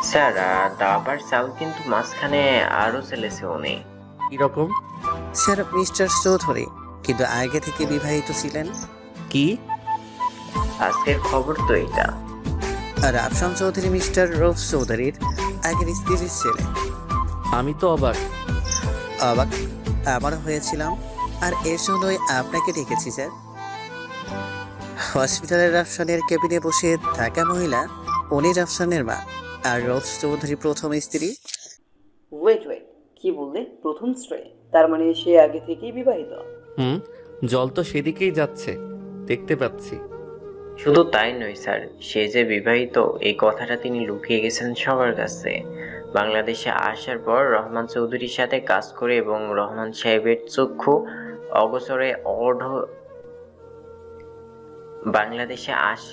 Sir, দাবার চাল কিন্তু মাঝখানে আরো ছেলেছেও নেই। কিরকম? স্যার, মিস্টার চৌধুরী কিন্তু আগে থেকে বিবাহিত ছিলেন। কি? আজকের খবর তো এটা। আর রাফসান চৌধুরী মিস্টার রফ চৌধুরীর আগের স্ত্রীর ছেলে। আমি তো অবাক। অবাক আমারও হয়েছিলাম, আর এর জন্যই আপনাকে ডেকেছি স্যার। হসপিটালের রাফসানের কেবিনে বসে থাকা মহিলা উনি রাফসানের মা, আর রফ চৌধুরী প্রথম স্ত্রী। ওয়েট ওয়েট, কি বললে? প্রথম স্ত্রী? তার মানে সে আগে থেকেই বিবাহিত? হুম, জল তো সেদিকেই যাচ্ছে, দেখতে পাচ্ছি। শুধু তাই নয় স্যার, সে যে বিবাহিত এই কথাটা তিনি লুকিয়ে গেছেন সবার কাছে। বাংলাদেশে আসার পর রহমান চৌধুরীর সাথে কাজ করে এবং রহমান সাহেবের চক্ষু অগোচরে বাংলাদেশে আস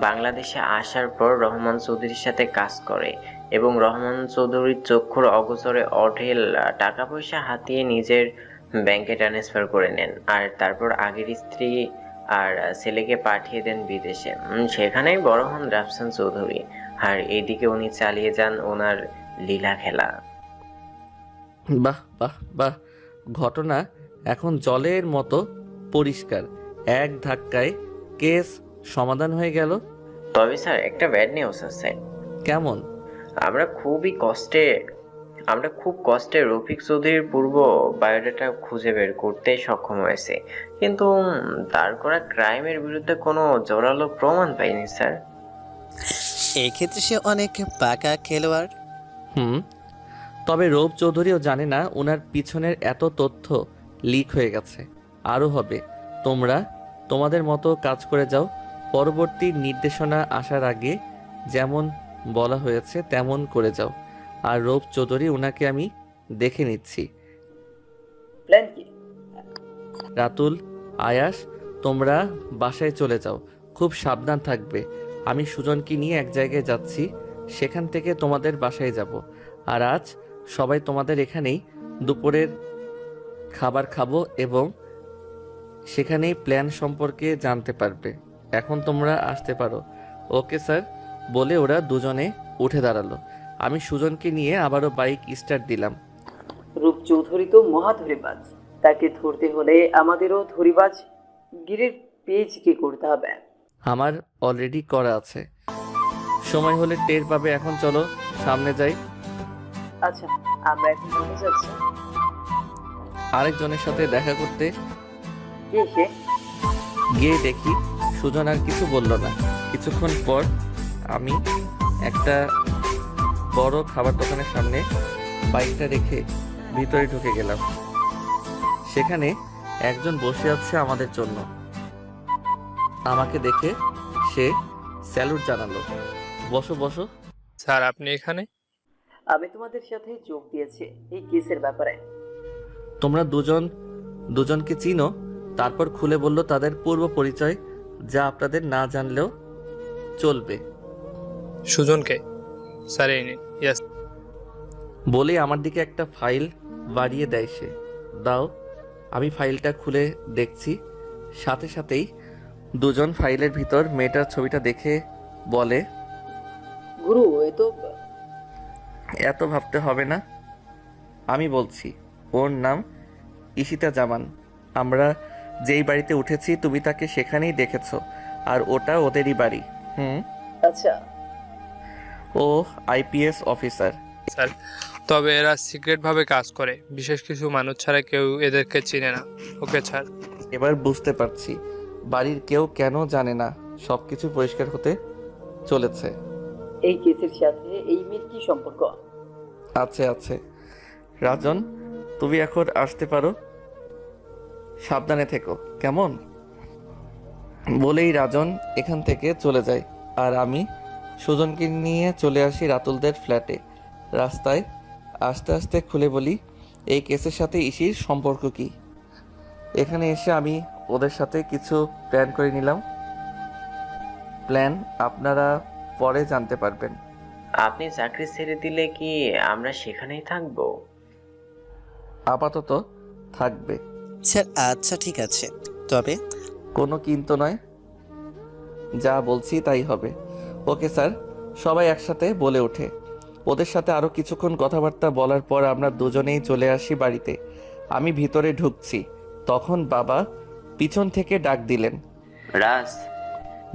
বাংলাদেশে আসার পর রহমান চৌধুরীর সাথে কাজ করে এবং রহমান চৌধুরীর চক্ষুর অগোচরে অঢেল টাকা পয়সা হাতিয়ে নিজের ব্যাংকে ট্রান্সফার করে নেন, আর তারপর আগের স্ত্রী আর ছেলেকে পাঠিয়ে দেন বিদেশে। সেখানেই বড় হন রাফসান চৌধুরী, আর এইদিকে উনি চালিয়ে যান ওনার লীলা খেলা। বাহ বাহ বাহ, ঘটনা এখন জলের মতো পরিষ্কার। এক ধাক্কায় কেস সমাধান হয়ে গেল। তবে স্যার, একটা ব্যাড নিউজ আছে। কেমন? আমরা খুব কষ্টে রফিক চৌধুরীর পূর্ব বায়োডাটা খুঁজে বের করতে সক্ষম হয়েছে, কিন্তু তার করা ক্রাইমের বিরুদ্ধে কোনো জোরালো প্রমাণ পাইনি স্যার। এক্ষেত্রে সে অনেক পাকা খেলোয়াড়। হুম, তবে রূপ চৌধুরীও জানে না ওনার পিছনের এত তথ্য লিক হয়ে গেছে। আরও হবে। তোমরা তোমাদের মতো কাজ করে যাও। পরবর্তী নির্দেশনা আসার আগে যেমন বলা হয়েছে তেমন করে যাও। আর রূপ চৌধুরী ওনাকে আমি দেখে নিচ্ছি। প্ল্যান কি? রাতুল, আয়াস, তোমরা বাসায় চলে যাও, খুব সাবধান থাকবে। আমি সুজনকে নিয়ে এক জায়গায় যাচ্ছি, সেখান থেকে তোমাদের বাসায় যাব। আর আজ সবাই তোমাদের এখানেই দুপুরের খাবার খাবো এবং সেখানেই প্ল্যান সম্পর্কে জানতে পারবে। এখন তোমরা আসতে পারো। ওকে স্যার, বলে ওরা দুজনে উঠে দাঁড়ালো। আমি সুজনকে নিয়ে আবারও বাইক স্টার্ট দিলাম। রূপ চৌধুরী তো মহা ধরিবাজ, তাকে ধরতে হলে আমাদেরও ধরিবাজ গিরির পেজকে করতে হবে। আমার অলরেডি করা আছে, সময় হলে টের পাবে। এখন চলো সামনে যাই। আচ্ছা, আমরা এখন কোথায় যাচ্ছি? আরেকজনের সাথে দেখা করতে। কে সে? গিয়ে দেখি সুজন আর কিছু বলল না। কিছুক্ষণ পর আমি একটা বড় খাবার দোকানের সামনে বাইকটা রেখে ভিতরে ঢুকে গেলাম। সেখানে একজন বসে আছে আমাদের জন্য। আমাকে দেখে সে স্যালুট জানালো। বসো বসো। স্যার, আপনি এখানে? আমি তোমাদের সাথে যোগ দিয়েছি এই কেসের ব্যাপারে। তোমরা দুজনকে চিনো? তারপর খুলে বলল তাদের পূর্ব পরিচয়, যা আপনাদের না জানলেও চলবে। সুজনকে? স্যার এই নিন। ইয়েস। বলে আমার দিকে একটা ফাইল বাড়িয়ে দেয় সে। দাও। আমি ফাইলটা খুলে দেখছি। সাথে সাথেই দুজন ফাইলের ভিতর মেয়েটার ছবিটা দেখে বলে, গুরু, এত ভাবতে হবে না, আমি বলছি। ওর নাম ঈশিতা জামান। আমরা যেই বাড়িতে উঠেছি তুমি তাকে সেখানেই দেখেছো, আর ওটা ওদেরই বাড়ি। আচ্ছা। ও আইপিএস অফিসার। স্যার, তবে এরা সিক্রেট ভাবে কাজ করে, বিশেষ কিছু মানুষ ছাড়া কেউ এদেরকে চিনে না। Okay sir. এবার বুঝতে পারছি বাড়ির কেউ কেন জানে না। সবকিছু পরিষ্কার হতে চলেছে। এই কেসের সাথে এই মেয়ের কি সম্পর্ক? আছে আছে। রাজন, তুমি এখন আসতে পারো। সাবধানে থেকো, কেমন? বলেই রাজন এখান থেকে চলে যায়, আর আমি সুজনকে নিয়ে চলে আসি রাতুলদের ফ্ল্যাটে। রাস্তায় আস্তে আস্তে খুলে বলি, এই কেসের সাথে ইসির সম্পর্ক কি। এখানে এসে আমি ওদের সাথে কিছু প্ল্যান করে নিলাম। প্ল্যান আপনারা পরে জানতে পারবেন। আপনি চাকরি ছেড়ে দিলে কি আমরা সেখানেই থাকবো? আপাতত থাকবে। স্যার আচ্ছা ঠিক আছে, তবে কোনো কিন্তু নয়, যা বলছি তাই হবে। ওকে স্যার, সবাই একসাথে বলে ওঠে। ওদের সাথে আরও কিছুক্ষণ কথাবার্তা বলার পর আমরা দুজনেই চলে আসি বাড়িতে। আমি ভিতরে ঢুকছি, তখন বাবা পিছন থেকে ডাক দিলেন। রাজ,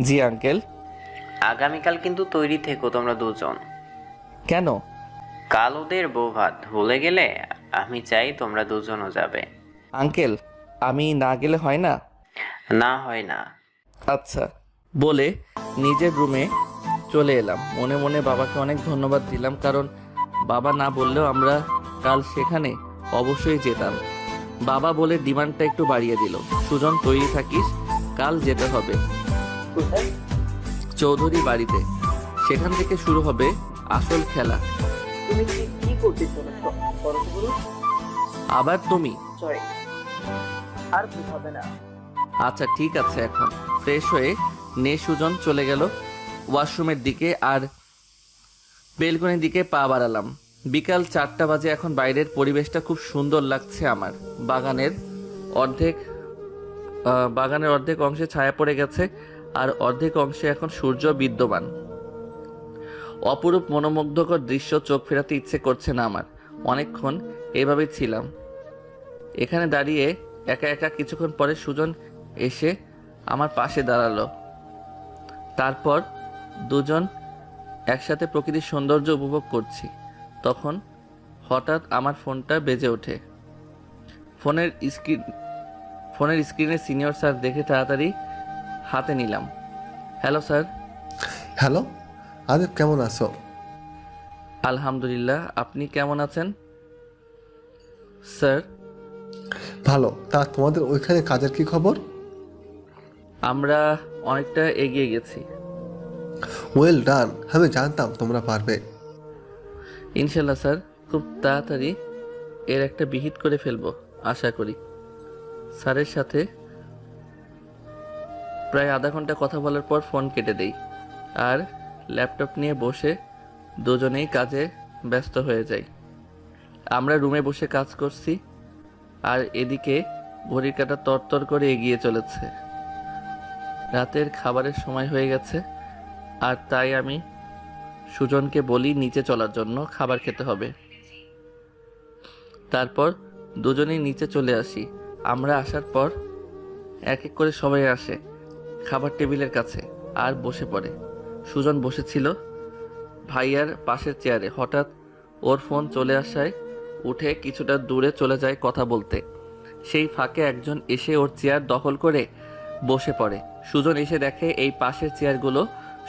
জি আঙ্কেল। আগামীকাল কিন্তু তৈরি থেকো তোমরা দুজন। কেন? কাল ওদের বউ ভাত, ভুলে গেলে? আমি চাই তোমরা দুজনও যাবে। আঙ্কেল, আমি না গেলে হয় না? না হয় না। আচ্ছা বলে নিজের রুমে চলে এলাম। মনে মনে বাবাকে অনেক ধন্যবাদ দিলাম, কারণ বাবা না বললেও আমরা কাল সেখানে অবশ্যই যেতাম। বাবা বলে ডিমান্ডটা একটু বাড়িয়ে দিল। সুজন, তৈরি থাকিস, কাল যেতে হবে কোথায়? চৌধুরী বাড়িতে। সেখান থেকে শুরু হবে আসল খেলা। তুমি কি করতে চলেছ? পরশগুরু, আবার তুমি? সরি, আর ভুল হবে না। আচ্ছা ঠিক আছে। এখন ফ্রেশ হয়ে নে সুজন চলে গেল ওয়াশরুমের দিকে, আর বেলকনির দিকে পা বাড়ালাম। বিকাল 4টা বাজে। এখন বাইরের পরিবেশটা খুব সুন্দর লাগছে আমার। বাগানের অর্ধেক অংশে ছায়া পড়ে গেছে, আর অর্ধেক অংশে এখন সূর্য বিদ্যমান। অপরূপ মনোমুগ্ধকর দৃশ্য, চোখ ফেরাতে ইচ্ছে করছে না আমার। অনেকক্ষণ এভাবেই ছিলাম এখানে দাঁড়িয়ে একা একা। কিছুক্ষণ পরে সুজন এসে আমার পাশে দাঁড়ালো। তারপর দুজন একসাথে প্রকৃতির সৌন্দর্য উপভোগ করছি। তখন হঠাৎ আমার ফোনটা বেজে ওঠে। ফোনের স্ক্রিনে সিনিয়র স্যার দেখে তাড়াতাড়ি হাতে নিলাম। Hello sir. হ্যালো আদিব, কেমন আছো? আলহামদুলিল্লাহ, আপনি কেমন আছেন স্যার? ভালো। তা তোমাদের ওইখানে কাজের কি খবর? আমরা অনেকটা এগিয়ে গেছি। ওয়েল ডান, আমি জানতাম তোমরা পারবে। ইনশাল্লাহ স্যার, খুব তাড়াতাড়ি এর একটা বিহিত করে ফেলবো আশা করি। স্যারের সাথে প্রায় আধা ঘন্টা কথা বলার পর ফোন কেটে দেই, আর ল্যাপটপ নিয়ে বসে দুজনেই কাজে ব্যস্ত হয়ে যাই। আমরা রুমে বসে কাজ করছি, আর এদিকে ঘড়ির কাঁটা তরতর করে এগিয়ে চলেছে। রাতের খাবারের সময় হয়ে গেছে, আর তাই আমি সুজনকে বলি নিচে চলার জন্য, খাবার খেতে হবে। তারপর দুজনেই নিচে চলে আসি। আমরা আসার পর এক এক করে সবাই আসে খাবার টেবিলের কাছে আর বসে পড়ে। সুজন বসেছিল ভাইয়ার পাশের চেয়ারে। হঠাৎ ওর ফোন চলে আসায় উঠে কিছুটা দূরে চলে যায় কথা বলতে। সেই ফাঁকে একজন এসে ওর চেয়ার দখল করে বসে পড়ে। সুজন এসে দেখে এই পাশের চেয়ারগুলো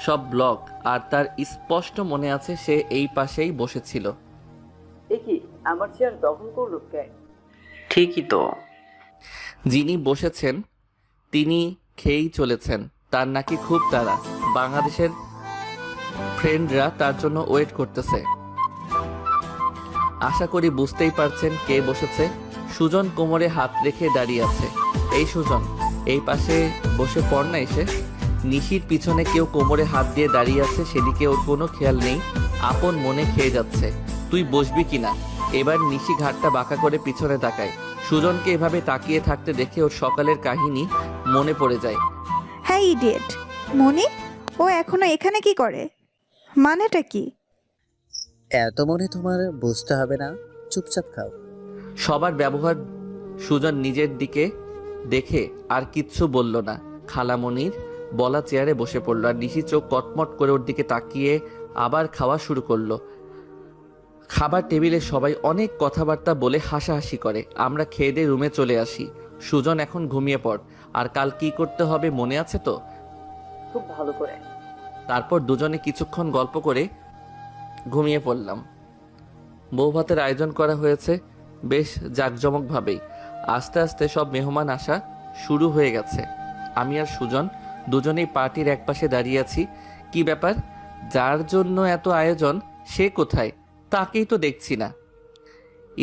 সব ব্লক, আর তার স্পষ্ট মনে আছে সে এই পাশেই বসেছিল। এ কি, আমার চেয়ার দখল করলো কে? ঠিকই তো। যিনি বসেছেন তিনি খেয়েই চলেছেন। তার নাকি খুব তাড়া। বাংলাদেশের ফ্রেন্ডরা তার জন্য ওয়েট করতেছে। আশা করি বুঝতেই পারছেন কে বসেছে। সুজন কোমরে হাত রেখে দাঁড়িয়ে আছে। এই সুজন, এই পাশে বসে পড় না এসে। নিশির পিছনে কেউ কোমরে হাত দিয়ে দাঁড়িয়ে আছে, সেদিকে ওর কোনো খেয়াল নেই। আপন মনে খেয়ে যাচ্ছে। তুই বসবি কিনা? এবার নিশি ঘাটটা বাঁকা করে পিছনে তাকায়। সুজনকে এভাবে তাকিয়ে থাকতে দেখে ওর সকালের কাহিনী মনে পড়ে যায়। হ্যাঁ ইডিয়েট, মনি, ও এখনো এখানে কি করে? মানেটা কি? এত মনে তোমার বুঝতে হবে না, চুপচাপ খাও। সবার ব্যবহার সুজন নিজের দিকে দেখে আর কিচ্ছু বলল না। খালামণির বলা চেয়ারে বসে পড়ল, আর নিশি চোখ কটমট করে ওর দিকে তাকিয়ে আবার খাওয়া শুরু করলো। খাবার টেবিলে সবাই অনেক কথাবার্তা বলে হাসাহাসি করে। আমরা খেয়ে দিয়ে রুমে চলে আসি। সুজন, এখন ঘুমিয়ে পড়, আর কাল কি করতে হবে মনে আছে তো? খুব ভালো করে। তারপর দুজনে কিছুক্ষণ গল্প করে ঘুমিয়ে পড়লাম। বউ ভাতের আয়োজন করা হয়েছে বেশ জাঁকজমকভাবেই। আস্তে আস্তে সব মেহমান আসা শুরু হয়ে গেছে। আমি আর সুজন দুজনেই পার্টির একপাশে দাঁড়িয়ে আছি। কি ব্যাপার, যার জন্য এত আয়োজন সে কোথায়? তাকেই তো দেখছি না।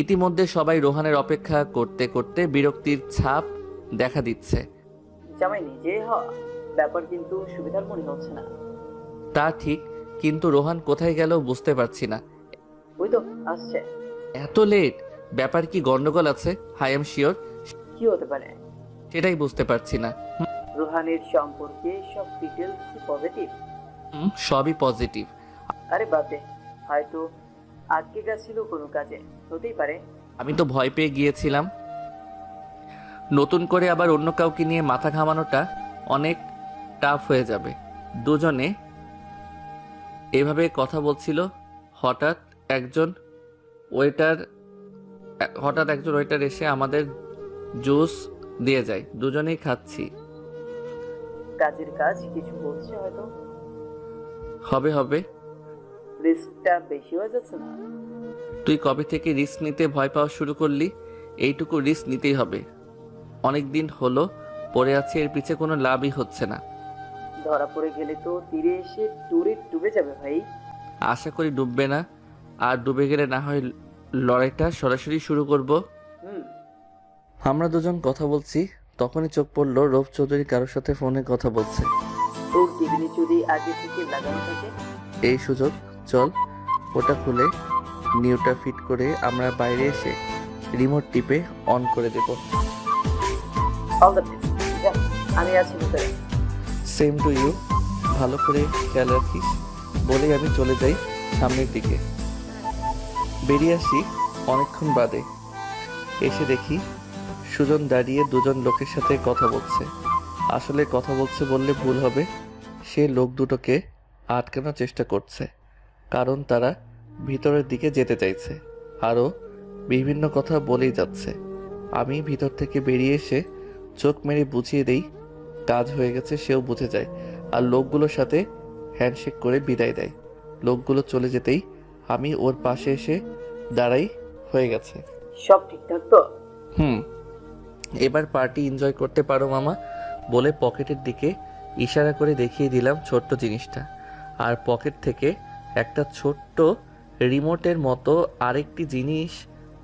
ইতিমধ্যে সবাই রোহানের অপেক্ষা করতে করতে বিরক্তির ছাপ দেখা দিচ্ছে। জামাই নিজে হওয়া ব্যাপার কিন্তু সুবিধার মনে হচ্ছে না। তা ঠিক, কিন্তু রোহান কোথায় গেল বুঝতে পারছি না। ওই তো আসছে। এত লেট, ব্যাপার কি গন্ডগোল আছে? I am sure. কি হতে পারে? সেটাই বুঝতে পারছি না। রুহানের সম্পর্কে সব ডিটেলস কি পজিটিভ? সবই পজিটিভ। আরে বাদ দে, হয়তো আটকে গেছিল কোনো কাজে, হতেই পারে। আমি তো ভয় পেয়ে গিয়েছিলাম। নতুন করে আবার অন্য কাউকে নিয়ে মাথা ঘামানোটা অনেক টাফ হয়ে যাবে। দুজনে এভাবে কথা বলছিল, হঠাৎ একজন ওয়েটার এসে আমাদের জুস দিয়ে যায়। দুজনেই খাচ্ছি। কাজের কাজ কিছু বলছে হয়তো। হবে। রিস্কটা বেশি হয়ে যাচ্ছে না? তুই কবে থেকে রিস্ক নিতে ভয় পাওয়া শুরু করলি? এইটুকু রিস্ক নিতেই হবে। অনেক দিন হলো পড়ে আছে, এর পিছে কোনো লাভই হচ্ছে না। ধরা পড়ে গেলে তো তীরে এসে টুরে ডুবে যাবে ভাই। আশা করি ডুববে না। আর ডুবে গেলে না হয় লড়াইটা সরাসরি শুরু করব। হুম। আমরা দুজন কথা বলছি, তখনই চোখ পড়লো রূপ চৌধুরী কারোর সাথে ফোনে কথা বলছে। তোর টিভি যদি আগে থেকে লাগানো থাকে। এই সুযোগ, চল ওটা খুলে নিউটা ফিট করে আমরা বাইরে এসে রিমোট টিপে অন করে দেব। All the best. যা, আমি আছি ভিতরে। সেম টু ইউ, ভালো করে খেয়াল রাখিস। বলেই আমি চলে যাই সামনের দিকে। বেরিয়ে আসি অনেকক্ষণ বাদে। এসে দেখি সুজন দাঁড়িয়ে দুজন লোকের সাথে কথা বলছে। আসলে কথা বলছে বললে ভুল হবে, সে লোক দুটোকে আটকানোর চেষ্টা করছে, কারণ তারা ভিতরের দিকে যেতে চাইছে। আরও বিভিন্ন কথা বলেই যাচ্ছে। আমি ভিতর থেকে বেরিয়ে এসে চোখ মেরে বুঝিয়ে দেই কাজ হয়ে গেছে, সেও বুঝে যায়। আর লোকগুলোর সাথে হ্যান্ডশেক করে বিদায় দেয়। লোকগুলো চলে যেতেই আমি ওর পাশে এসে দাঁড়াই। হয়ে গেছে। সব ঠিকঠাক তো? এবার পার্টি এনজয় করতে পারো মামা, বলে পকেটের দিকে ইশারা করে দেখিয়ে দিলাম ছোট্ট জিনিসটা। আর পকেট থেকে একটা ছোট্ট রিমোটের মতো আরেকটি জিনিস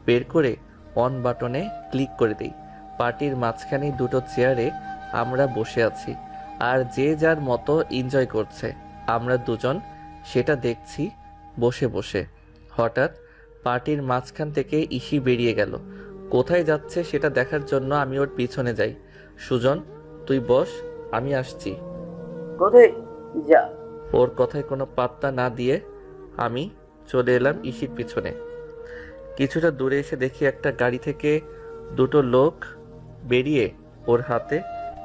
বের করে অন বাটনে ক্লিক করে দেই। পার্টির মাঝখানে দুটো চেয়ারে আমরা বসে আছি, আর যে যার মতো এনজয় করছে। আমরা দুজন সেটা দেখছি বসে বসে। হঠাৎ পার্টির মাঝখান থেকে ইসি বেরিয়ে গেল। কোথায় যাচ্ছে সেটা দেখার জন্য আমি ওর পিছনে যাই। সুজন, তুই বস, আমি আসছি। কোথায় যা? ওর কথায় কোনো পাত্তা না দিয়ে আমি চলে এলাম ইসির পিছনে। কিছুটা দূরে এসে দেখি একটা গাড়ি থেকে দুটো লোক বেরিয়ে ওর হাতে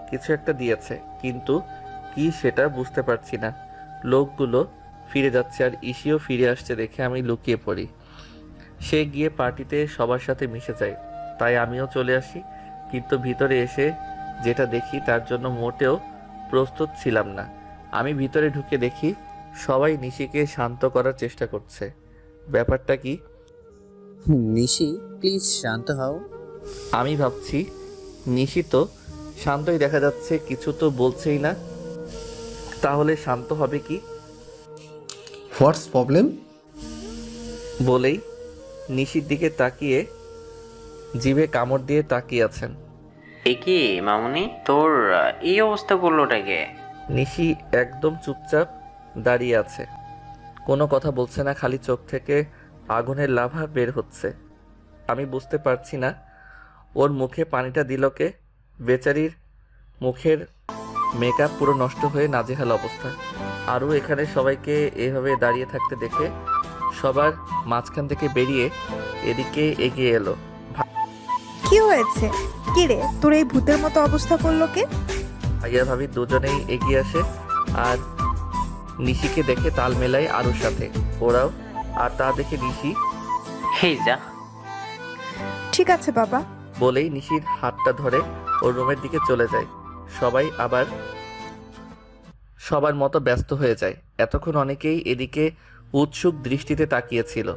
কিছু একটা দিয়েছে, কিন্তু কি সেটা বুঝতে পারছি না। লোকগুলো ফিরে যাচ্ছে আর ইসিও ফিরে আসছে দেখে আমি লুকিয়ে পড়ি। সে গিয়ে পার্টিতে সবার সাথে মিশে যায়, তাই আমিও চলে আসি। কিন্তু ভিতরে এসে যেটা দেখি তার জন্য মোটেও প্রস্তুত ছিলাম না। আমি ভিতরে ঢুকে দেখি সবাই নিশিকে শান্ত করার চেষ্টা করছে। ব্যাপারটা কি? নিশি, প্লিজ শান্ত হও। আমি ভাবছি নিশি তো শান্তই দেখা যাচ্ছে, কিছু তো বলছেই না, তাহলে শান্ত হবে কি? হোয়াটস প্রবলেম? বলেই নিশির দিকে তাকিয়ে জিভে কামড় দিয়ে তাকিয়ে আছেন। এ কি মামুনি, তোর এই অবস্থা করলোটাকে? নিশি একদম চুপচাপ দাঁড়িয়ে আছে, কোনো কথা বলছে না, খালি চোখ থেকে আগুনের লাভা বের হচ্ছে। আমি বুঝতে পারছি না ওর মুখে পানিটা দিল কে। বেচারির মুখের মেকআপ পুরো নষ্ট হয়ে নাজেহাল অবস্থা। আরও এখানে সবাইকে এভাবে দাঁড়িয়ে থাকতে দেখে সবার মাঝখান থেকে বেরিয়ে এদিকে এগিয়ে এলো। কি হয়েছে? কি রে, তোর এই ভূতের মতো অবস্থা করলো কে? ভাইয়া ভাবি দুজনেই এগিয়ে আসে আর নিশিকে দেখে তাল মেলায় আরুর সাথে। ওরাও, আর তা দেখে নিশি হেই যা। ঠিক আছে বাবা। বলেই নিশির হাতটা ধরে ওর রুমের দিকে চলে যায়। সবাই আবার সবার মতো ব্যস্ত হয়ে যায়। এতক্ষণ অনেকেই এদিকে উৎসুক দৃষ্টিতে তাকিয়েছিল,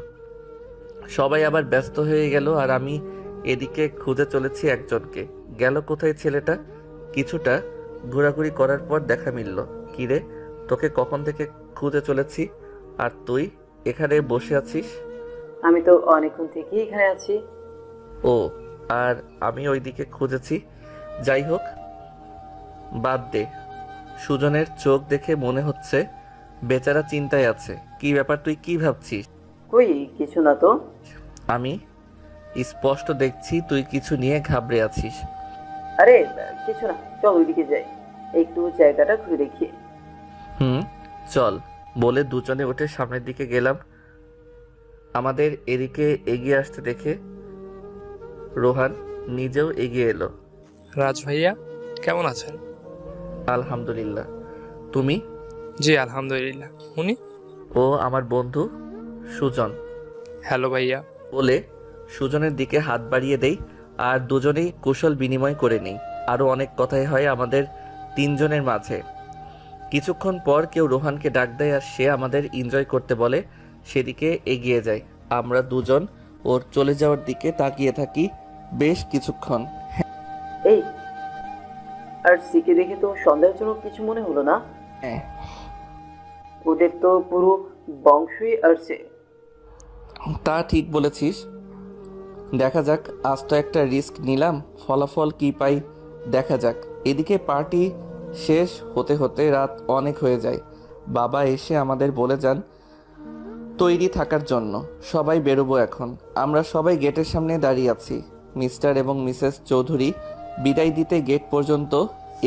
সবাই আবার ব্যস্ত হয়ে গেল। আর আমি এদিকে খুঁজে চলেছি একজনকে। গেল কোথায় ছেলেটা? কিছুটা ঘোরাঘুরি করার পর দেখা মিলল। কিরে, তোকে কখন থেকে খুঁজে চলেছি, আর তুই এখানে বসে আছিস? আমি তো অনেকক্ষণ থেকেই এখানে আছি। ও, আর আমি ওইদিকে খুঁজেছি। যাই হোক, বাদ দে। সুজনের চোখ দেখে মনে হচ্ছে বেচারা চিন্তায় আছে। কি ব্যাপার, তুই কি ভাবছিস? কই কিছু না তো। আমি স্পষ্ট দেখছি তুই কিছু নিয়ে ঘাবড়ে আছিস। আরে কিছু না, চল ওইদিকে যাই, একটু জায়গাটা ঘুরে দেখি। চল। বলে দুজনে উঠে সামনের দিকে গেলাম। আমাদের এদিকে এগিয়ে আসতে দেখে রোহান নিজেও এগিয়ে এলো। রাজ ভাইয়া কেমন আছেন? আলহামদুলিল্লাহ। তুমি? জি আলহামদুলিল্লাহ। উনি? ও আমার বন্ধু সুজন। হ্যালো ভাইয়া। বলে সুজনের দিকে হাত বাড়িয়ে দেই আর দুজনেই কুশল বিনিময় করে নেই। আরও অনেক কথাই হয় আমাদের তিনজনের মাঝে। কিছুক্ষণ পর কেউ রোহানকে ডাক দেয় আর সে আমাদের এনজয় করতে বলে, সেদিকে এগিয়ে যায়। আমরা দুজন ওর চলে যাওয়ার দিকে তাকিয়ে থাকি বেশ কিছুক্ষণ। এই আর সিকে দেখে তো সন্দেহজনক কিছু মনে হলো না? হ্যাঁ, ওদের তো পুরো বংশই আসছে। তা ঠিক বলেছিস। দেখা যাক, আজ তো একটা রিস্ক নিলাম, ফলাফল কি পাই দেখা যাক। এদিকে পার্টি শেষ হতে হতে রাত অনেক হয়ে যায়। বাবা এসে আমাদের বলে যান তৈরি থাকার জন্য, সবাই বেরোবো এখন। আমরা সবাই গেটের সামনে দাঁড়িয়ে আছি। মিস্টার এবং মিসেস চৌধুরী বিদায় দিতে গেট পর্যন্ত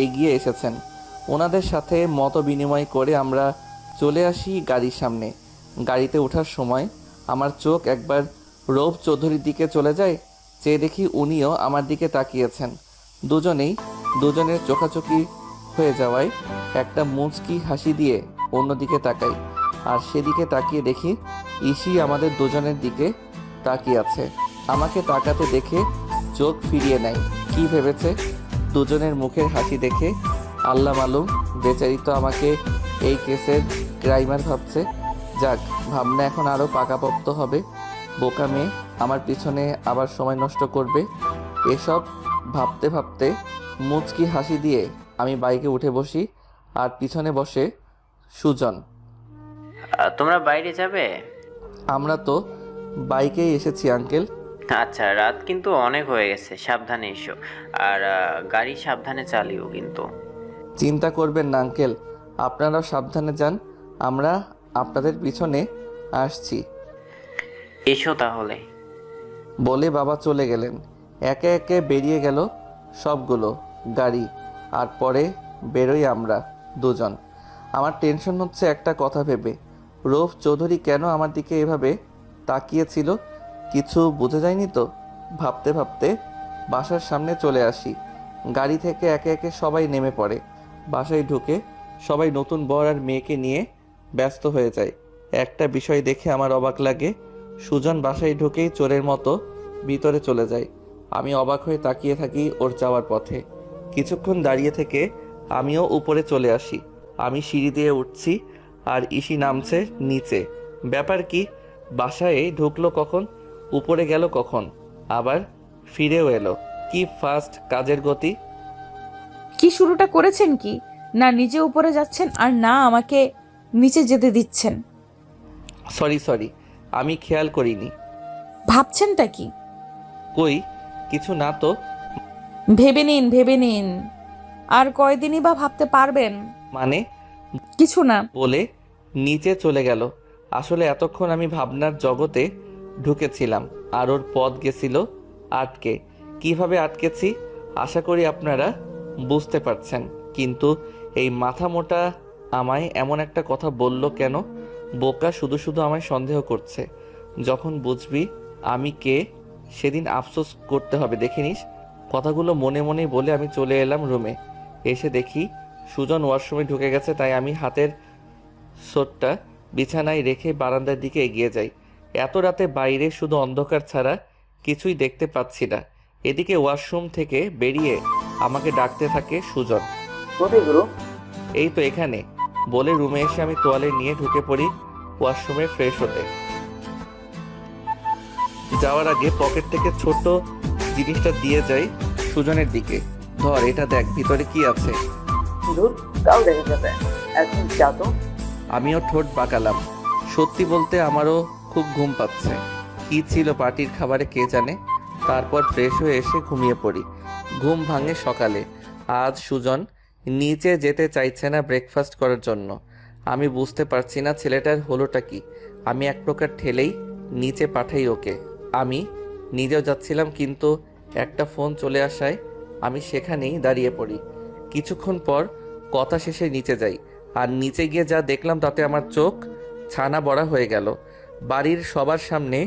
এগিয়ে এসেছেন। ওনাদের সাথে মত বিনিময় করে আমরা চলে আসি গাড়ির সামনে। গাড়িতে ওঠার সময় আমার চোখ একবার রৌফ চৌধুরীর দিকে চলে যায়। চেয়ে দেখি উনিও আমার দিকে তাকিয়েছেন। দুজনের চোখাচোখি হয়ে যাওয়ায় একটা মুচকি হাসি দিয়ে অন্যদিকে তাকাই, আর সেদিকে তাকিয়ে দেখি ইসি আমাদের দুজনের দিকে তাকিয়ে আছে। আমাকে তাকাতে দেখে চোখ ফিরিয়ে নেয়। কি ভেবেছে? দুজনের মুখের হাসি দেখে আল্লাহ মালুম, বেচারি তো আমাকে এই কেসের ক্রাইমার ভাবছে। যাক, ভাবনা এখন আরও পাকাপোক্ত হবে। বোকা মেয়ে আমার পিছনে আবার সময় নষ্ট করবে। এসব ভাবতে ভাবতে মুচকি হাসি দিয়ে আমি বাইকে উঠে বসি আর পিছনে বসে সুজন। তোমরা বাইরে যাবে? আমরা তো বাইকেই এসেছি আঙ্কেল। আচ্ছা, রাত কিন্তু অনেক হয়ে গেছে, সাবধানে এসো। আর গাড়ি সাবধানে চালিও কিন্তু। চিন্তা করবেন না আঙ্কেল, আপনারাও সাবধানে যান, আমরা আপনাদের পিছনে আসছি। এসো তাহলে। বলে বাবা চলে গেলেন। একে একে বেরিয়ে গেল সবগুলো গাড়ি, আর পরে বেরোই আমরা দুজন। আমার টেনশন হচ্ছে একটা কথা ভেবে। রৌফ চৌধুরী কেন আমার দিকে এভাবে তাকিয়েছিল, কিছু বোঝা যায়নি তো। ভাবতে ভাবতে বাসার সামনে চলে আসি। গাড়ি থেকে একে একে সবাই নেমে পড়ে। বাসায় ঢুকে সবাই নতুন বর আর মেয়েকে নিয়ে ব্যস্ত হয়ে যায়। একটা বিষয় দেখে আমার অবাক লাগে, সুজন বাসায় ঢুকেই চোরের মতো ভিতরে চলে যায়। আমি অবাক হয়ে তাকিয়ে থাকি ওর যাওয়ার পথে। কিছুক্ষণ দাঁড়িয়ে থেকে আমিও উপরে চলে আসি। আমি সিঁড়ি দিয়ে উঠছি আর ইসি নামছে নিচে। ব্যাপার কি? বাসায় ঢুকলো কখন, উপরে গেল কখন, আবার ফিরেও এলো। কি ফাস্ট কাজের গতি! কি শুরুটা করেছেন কি? না নিজে উপরে যাচ্ছেন আর না আমাকে নিচে যেতে দিচ্ছেন। সরি, আমি খেয়াল করিনি। ভাবছেনটা কি? কই কিছু না তো। ভেবে নিন আর কয়দিনই বা ভাবতে পারবেন? মানে? কিছু না। বলে নিচে চলে গেল। আসলে এতক্ষণ আমি ভাবনার জগতে ঢুকেছিলাম আর ওর পথ গেছিল আটকে। কিভাবে আটকেছি আশা করি আপনারা বুঝতে পারছেন। কিন্তু এই মাথা মোটা আমায় এমন একটা কথা বলল কেন? বোকা শুধু শুধু আমায় সন্দেহ করছে। যখন বুঝবি আমি কে সেদিন আফসোস করতে হবে, দেখে নিস। কথাগুলো মনে মনেই বলে আমি চলে এলাম রুমে। এসে দেখি সুজন ওয়াশরুমে ঢুকে গেছে, তাই আমি হাতের সোটটা বিছানায় রেখে বারান্দার দিকে এগিয়ে যাই। এত রাতে বাইরে শুধু অন্ধকার ছাড়া কিছুই দেখতে পাচ্ছি না। এদিকে ওয়াশরুম থেকে বেরিয়ে আমাকে ডাকতে থাকে সুজন। কোথায় গুরু? এই তো এখানে, বলে রুমে এসে আমি তোয়ালে নিয়ে ঢুকে পড়ি ওয়াশরুমে ফ্রেশ হতে। যাওয়ার আগে পকেট থেকে ছোট জিনিসটা দিয়ে যাই সুজনের দিকে। ধর, এটা দেখ ভিতরে কি আছে। দূর, তাও দেখা যাবে। এখন যা তো। আমিও ঠোঁট বাঁকালাম। সত্যি বলতে আমারও খুব ঘুম পাচ্ছে। কি ছিল পার্টির খাবারে কে জানে। তারপর ফ্রেশ হয়ে এসে ঘুমিয়ে পড়ি। ঘুম ভাঙে সকালে। আজ সুজন নিচে যেতে চাইছে না ব্রেকফাস্ট করার জন্য। আমি বুঝতে পারছি না ছেলেটার হলোটা কি। আমি এক প্রকার ঠেলেই নিচে পাঠাই ওকে। আমি নিজেও যাচ্ছিলাম, কিন্তু একটা ফোন চলে আসায় আমি সেখানেই দাঁড়িয়ে পড়ি। কিছুক্ষণ পর কথা শেষে নিচে যাই আর নিচে গিয়ে যা দেখলাম তাতে আমার চোখ ছানা বড়া হয়ে গেল। বাড়ির সবার সামনে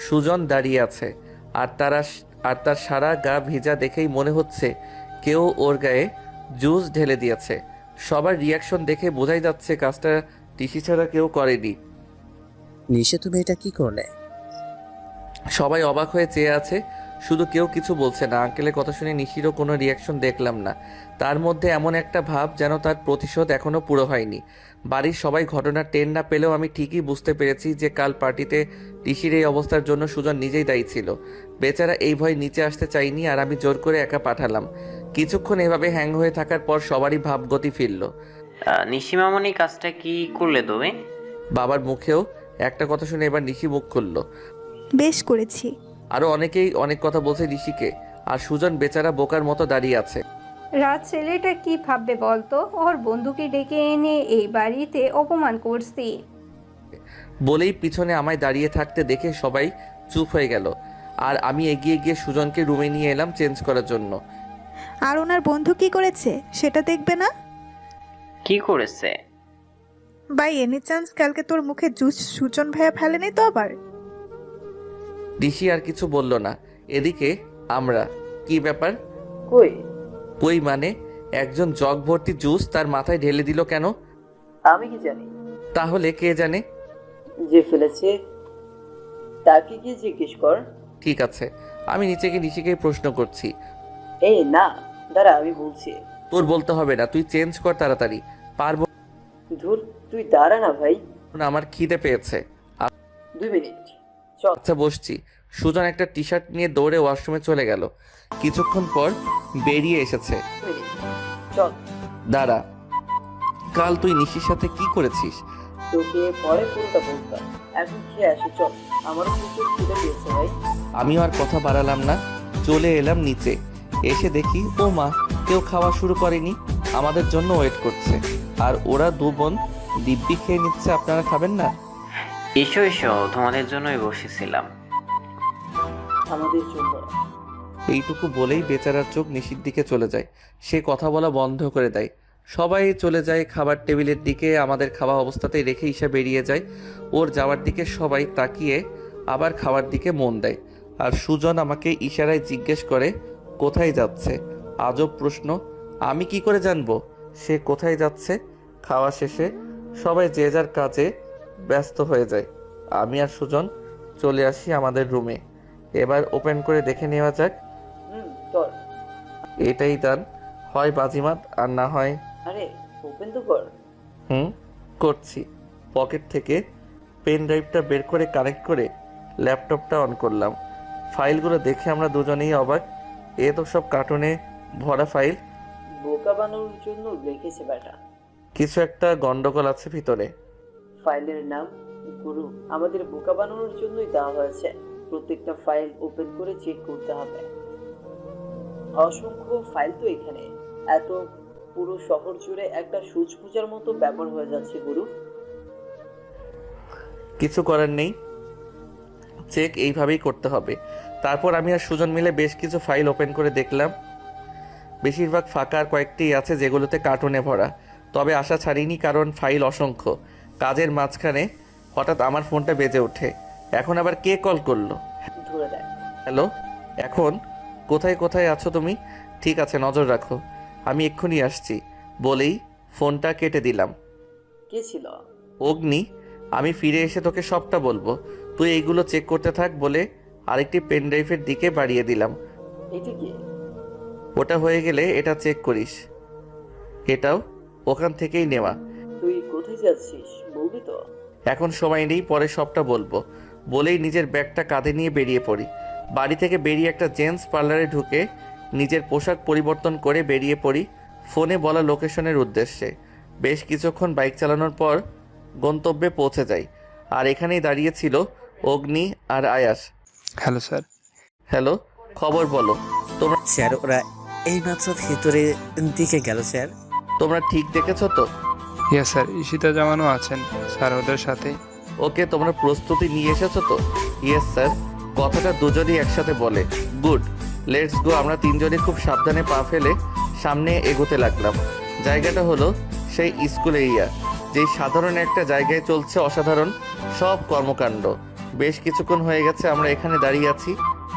সুজন দাঁড়িয়ে আছে, আর তার সারা গা ভিজা দেখেই মনে হচ্ছে কেউ ওর গায়ে জুস ঢেলে দিয়েছে। সবার রিয়াকশন দেখে বোঝাই যাচ্ছে কাজটা টিসি ছাড়া কেউ করেনি। নিশে তুমি এটা কি করলে? সবাই অবাক হয়ে চেয়ে আছে, শুধু কেউ কিছু বলছে না। আঙ্কেলের কথা শুনে নিশিরও কোনো রিয়াকশন দেখলাম না। তার মধ্যে এমন একটা ভাব যেন তার প্রতিশোধ এখনও পুরো হয়নি। বাড়ির সবাই ঘটনার টের না পেলেও আমি ঠিকই বুঝতে পেরেছি যে কাল পার্টিতে টিসির এই অবস্থার জন্য সুজন নিজেই দায়ী ছিল। বেচারা এই ভয় নিচে আসতে চাইনি, আর আমি জোর করে একা পাঠালাম। কিছুক্ষণ এভাবে হ্যাং হয়ে থাকার পর সবারই ভাবগতি ফিরল। নিশিমামনি কাজটা কি করলে তুমি? বাবার মুখেও একটা কথা শুনে এবার নিশি মুখ খুলল। বেশ করেছি। আরও অনেকেই অনেক কথা বলছে নিশিকে, আর সুজন বেচারা বোকার মতো দাঁড়িয়ে আছে। রাত ছেলেটা কি ভাববে বলতো? ওর বন্ধুকে ডেকে এনে এই বাড়িতে অপমান করছি। বলেই পিছনে আমায় দাঁড়িয়ে থাকতে দেখে সবাই চুপ হয়ে গেল, আর আমি এগিয়ে গিয়ে সুজনকে রুমে নিয়ে এলাম চেঞ্জ করার জন্য। আর ওনার বন্ধু কি করেছে সেটা দেখবে না? কি করেছে? বাই এনি চান্স কালকে তোর মুখে জুস সুজন ভাইয়া ফেলেনি তো আবার? ঋষি আর কিছু বলল না। এদিকে আমরা, কি ব্যাপার? কই? কই মানে? একজন জগ ভর্তি জুস তার মাথায় ঢেলে দিল কেন? আমি কি জানি? তাহলে কে জানে? যে ফেলেছে তাকে কি জিজ্ঞেস কর। ঠিক আছে, আমি নিচে গিয়ে ঋষিকেই প্রশ্ন করছি। এই না, দাঁড়া আমি বলছি। তোর বলতে হবে না, তুই চেঞ্জ কর তাড়াতাড়ি। পারবো ধুর, তুই দাঁড়া না ভাই। না, আমার খিদে পেয়েছে। 2 মিনিট, চল। আচ্ছা বসছি। সুজন একটা টি শার্ট নিয়ে দৌড়ে ওয়াশরুমে চলে গেল। কিছুক্ষণ পর বেরিয়ে এসেছে। 2 মিনিট, চল। দাঁড়া, কাল তুই নিশির সাথে কি করেছিস? তোকে পরে পুরোটা বলতাম, এখন খেয়ে আসি চল। আমারও প্রচুর খিদে পেয়েছে ভাই। আমিও আর কথা বাড়ালাম না, চলে এলাম নিচে। এসে দেখি ও মা, কেউ খাওয়া শুরু করেনি, আমাদের জন্য ওয়েট করছে। আর ওরা 2 বোন দিব্যি খেয়ে নিচ্ছে। আপনারা খাবেন না? এসো এসো, তোমাদের জন্যই বসেছিলাম। আমাদের জন্য? এইটুকু বলেই বেচারার চোখ নিশির দিকে চলে যায়। সে কথা বলা বন্ধ করে দেয়। সবাই চলে যায় খাবার টেবিলের দিকে। আমাদের খাওয়া অবস্থাতেই রেখে ঈশা বেরিয়ে যায়। ওর যাওয়ার দিকে সবাই তাকিয়ে আবার খাওয়ার দিকে মন দেয়। আর সুজন আমাকে ইশারায় জিজ্ঞেস করে কোথায় যাচ্ছে। আজব প্রশ্ন, আমি কি করে জানবো সে কোথায় যাচ্ছে? খাওয়া শেষে সবাই যে যার কাজে ব্যস্ত হয়ে যায়। আমি আর সুজন চলে আসি আমাদের রুমে। এবার ওপেন করে দেখে নেওয়া যাক। চল। এটাই দান, হয় বাজিমাত আর না হয়। আরে ওপেন তো কর। করছি। পকেট থেকে পেন ড্রাইভটা বের করে কানেক্ট করে ল্যাপটপটা অন করলাম। ফাইলগুলো দেখে আমরা দুজনেই অবাক। এ তো সব কার্টুনে ভরা ফাইল। বোকা বানানোর জন্য লিখেছে বেটা। কিছু একটা গন্ডগোল আছে ভিতরে। ফাইলের নাম গুরু আমাদের বোকা বানানোর জন্যই দেওয়া হয়েছে। প্রত্যেকটা ফাইল ওপেন করে চেক করতে হবে। অসংখ্য ফাইল তো এখানে, এত পুরো শহর জুড়ে একটা সুচ পূজার মতো ব্যাপার হয়ে যাচ্ছে গুরু। কিছু করার নেই, চেক এইভাবেই করতে হবে। তারপর আমি আর সুজন মিলে বেশ কিছু ফাইল ওপেন করে দেখলাম। বেশিরভাগ ফাঁকা আর কয়েকটি আছে যেগুলোতে কার্টুনে ভরা। তবে আশা ছাড়িনি, কারণ ফাইল অসংখ্য। কাজের মাঝখানে হঠাৎ আমার ফোনটা বেজে ওঠে। এখন আবার কে কল করলো? ধরে দেখ। হ্যালো, এখন কোথায় কোথায় আছো তুমি? ঠিক আছে, নজর রাখো, আমি এক্ষুনি আসছি বলেই ফোনটা কেটে দিলাম। কে ছিল? অগ্নি। আমি ফিরে এসে তোকে সবটা বলবো, তুই এইগুলো চেক করতে থাক বলে আরেকটি পেন ড্রাইভের দিকে বাড়িয়ে দিলাম। এটা কি? ওটা হয়ে গেলে এটা চেক করিস। এটাও ওখান থেকেই নেওয়া। তুই কোথায় যাচ্ছিস বলবি তো? এখন সময় নেই, পরে সবটা বলবো বলেই নিজের ব্যাগটা কাঁধে নিয়ে বেরিয়ে পড়ি। বাড়ি থেকে বেরিয়ে একটা জেন্টস পার্লারে ঢুকে নিজের পোশাক পরিবর্তন করে বেরিয়ে পড়ি ফোনে বলা লোকেশনের উদ্দেশ্যে। বেশ কিছুক্ষণ বাইক চালানোর পর গন্তব্যে পৌঁছে যাই। আর এখানেই দাঁড়িয়ে ছিল অগ্নি আর আয়াস। Hello sir. হ্যালো, খবর বলো। তোমরা স্যার ওরা এইমাত্র ভিতরে দিকে গেল স্যার। তোমরা ঠিক দেখেছো তো? ইয়েস স্যার, ঈশিতা জামানও আছেন স্যার ওদের সাথে। ওকে, তোমরা প্রস্তুতি নিয়ে এসেছো তো? Yes sir. কথাটা দুজনই একসাথে বলে। Good, let's go. আমরা তিনজনই খুব সাবধানে পা ফেলে সামনে এগোতে লাগলাম। জায়গাটা হলো সেই স্কুল এরিয়া, যেই সাধারণ একটা জায়গায় চলছে অসাধারণ সব কর্মকাণ্ড। বেশ কিছুক্ষণ হয়ে গেছে আমরা এখানে দাঁড়িয়ে আছি,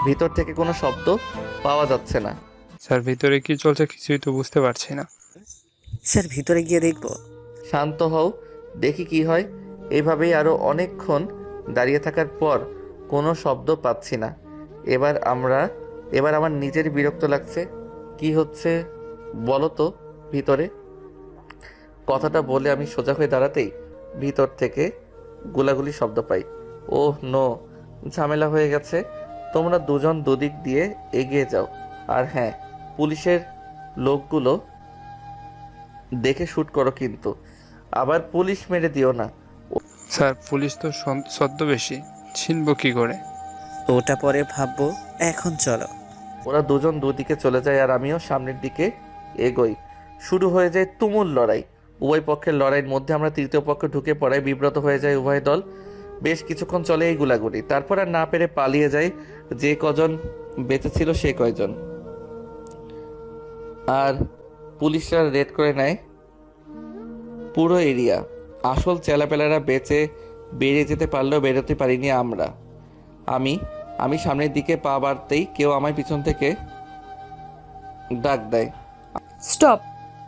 ভিতর থেকে কোনো শব্দ পাওয়া যাচ্ছে না। স্যার ভিতরে কি চলছে কিছুই তো বুঝতে পারছি না। স্যার ভিতরে গিয়ে দেখবো? শান্ত হও, দেখি কি হয়। এইভাবেই আরও অনেকক্ষণ দাঁড়িয়ে থাকার পর কোনো শব্দ পাচ্ছি না। এবার আমার নিজের বিরক্ত লাগছে। কি হচ্ছে বলো তো ভিতরে? কথাটা বলে আমি সোজা হয়ে দাঁড়াতেই ভিতর থেকে গোলাগুলি শব্দ পাই। ওহ নো, ঝামেলা হয়ে গেছে। তোমরা দুজন দুদিক দিয়ে এগিয়ে যাও। আর হ্যাঁ, পুলিশের লোকগুলো দেখে শ্যুট করো, কিন্তু আবার পুলিশ মেরে দিও না। স্যার পুলিশ তো ছদ্মবেশী, চিনব কি করে? ওটা পরে ভাববো, এখন চলো। ওরা দুজন দুদিকে চলে যায় আর আমিও সামনের দিকে এগোই। শুরু হয়ে যায় তুমুল লড়াই। উভয় পক্ষের লড়াইয়ের মধ্যে আমরা তৃতীয় পক্ষে ঢুকে পড়ায় বিব্রত হয়ে যায় উভয় দল। বেশ কিছুক্ষণ চলে এই গুলাগুলি, তারপর আর না পেরে পালিয়ে যায় যে কজন বেঁচে ছিল সে কয়জন। আর পুলিশরা রেড করে নেয় পুরো এরিয়া। আসল চেলাপেলারা বেঁচে বেরিয়ে যেতে পারলেও বেরোতে পারিনি আমরা। আমি সামনের দিকে পা বাড়তেই কেউ আমায় পিছন থেকে ডাক দেয়। স্টপ।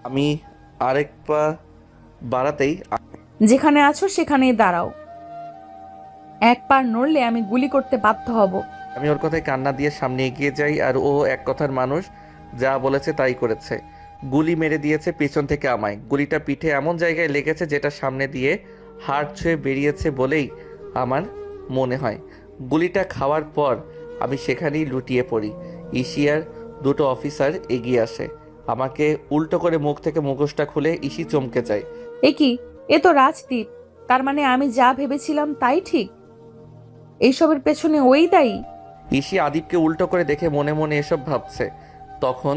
আমি আরেক পা বাড়াতেই যেখানে আছো সেখানেই দাঁড়াও। এক পা নড়লে আমি গুলি করতে বাধ্য হব। আমি ওর কথায় কান্না দিয়ে সামনে এগিয়ে যাই, আর ও এক কথার মানুষ, যা বলেছে তাই করেছে। গুলি মেরে দিয়েছে পিছন থেকে আমায়। গুলিটা পিঠে এমন জায়গায় লেগেছে যেটা সামনে দিয়ে হাড় ছুঁয়ে বেরিয়েছে বলেই আমার মনে হয়। গুলিটা খাওয়ার পর আমি সেখানেই লুটিয়ে পড়ি। ইশিয়ার দুটো অফিসার এগিয়ে আসে। আমাকে উল্টো করে মুখ থেকে মুখোশটা খুলে ইশি চমকে যায়। এ কি? এ তো রাজদীপ। তার মানে আমি যা ভেবেছিলাম তাই ঠিক? এইসবের পেছনে ওই দায়ী? ইশি আদিবকে উল্টো করে দেখে মনে মনে এসব ভাবছে। তখন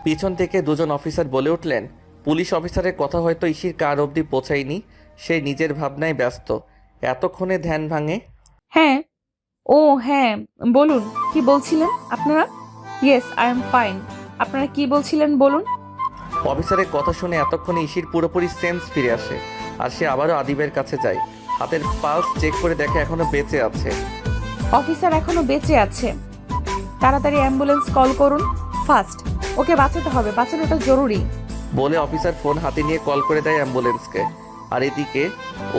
পিছন থেকে দুজন অফিসার বলে উঠলেন, পুলিশ অফিসারের কথা হয়তো ইশির কার অবধি পৌঁছায়নি। সে নিজের ভাবনায় ব্যস্ত। এতক্ষণে ধ্যান ভাঙে। হ্যাঁ, ও হ্যাঁ, বলুন কি বলছিলেন আপনারা? Yes, I am fine. আপনারা কি বলছিলেন বলুন। অফিসারের কথা শুনে এতক্ষণে ইশির পুরোপুরি সেন্স ফিরে আসে, আর সে আবারও আদিবের কাছে যায়। হাতের পালস চেক করে দেখে এখনো বেঁচে আছে। অফিসার এখনো বেঁচে আছে। তাড়াতাড়ি অ্যাম্বুলেন্স কল করুন, ফাস্ট। ওকে বাঁচাতে হবে, বাঁচানোটা জরুরি। বলে অফিসার ফোন হাতে নিয়ে কল করে দেয় অ্যাম্বুলেন্সকে। আর এদিকে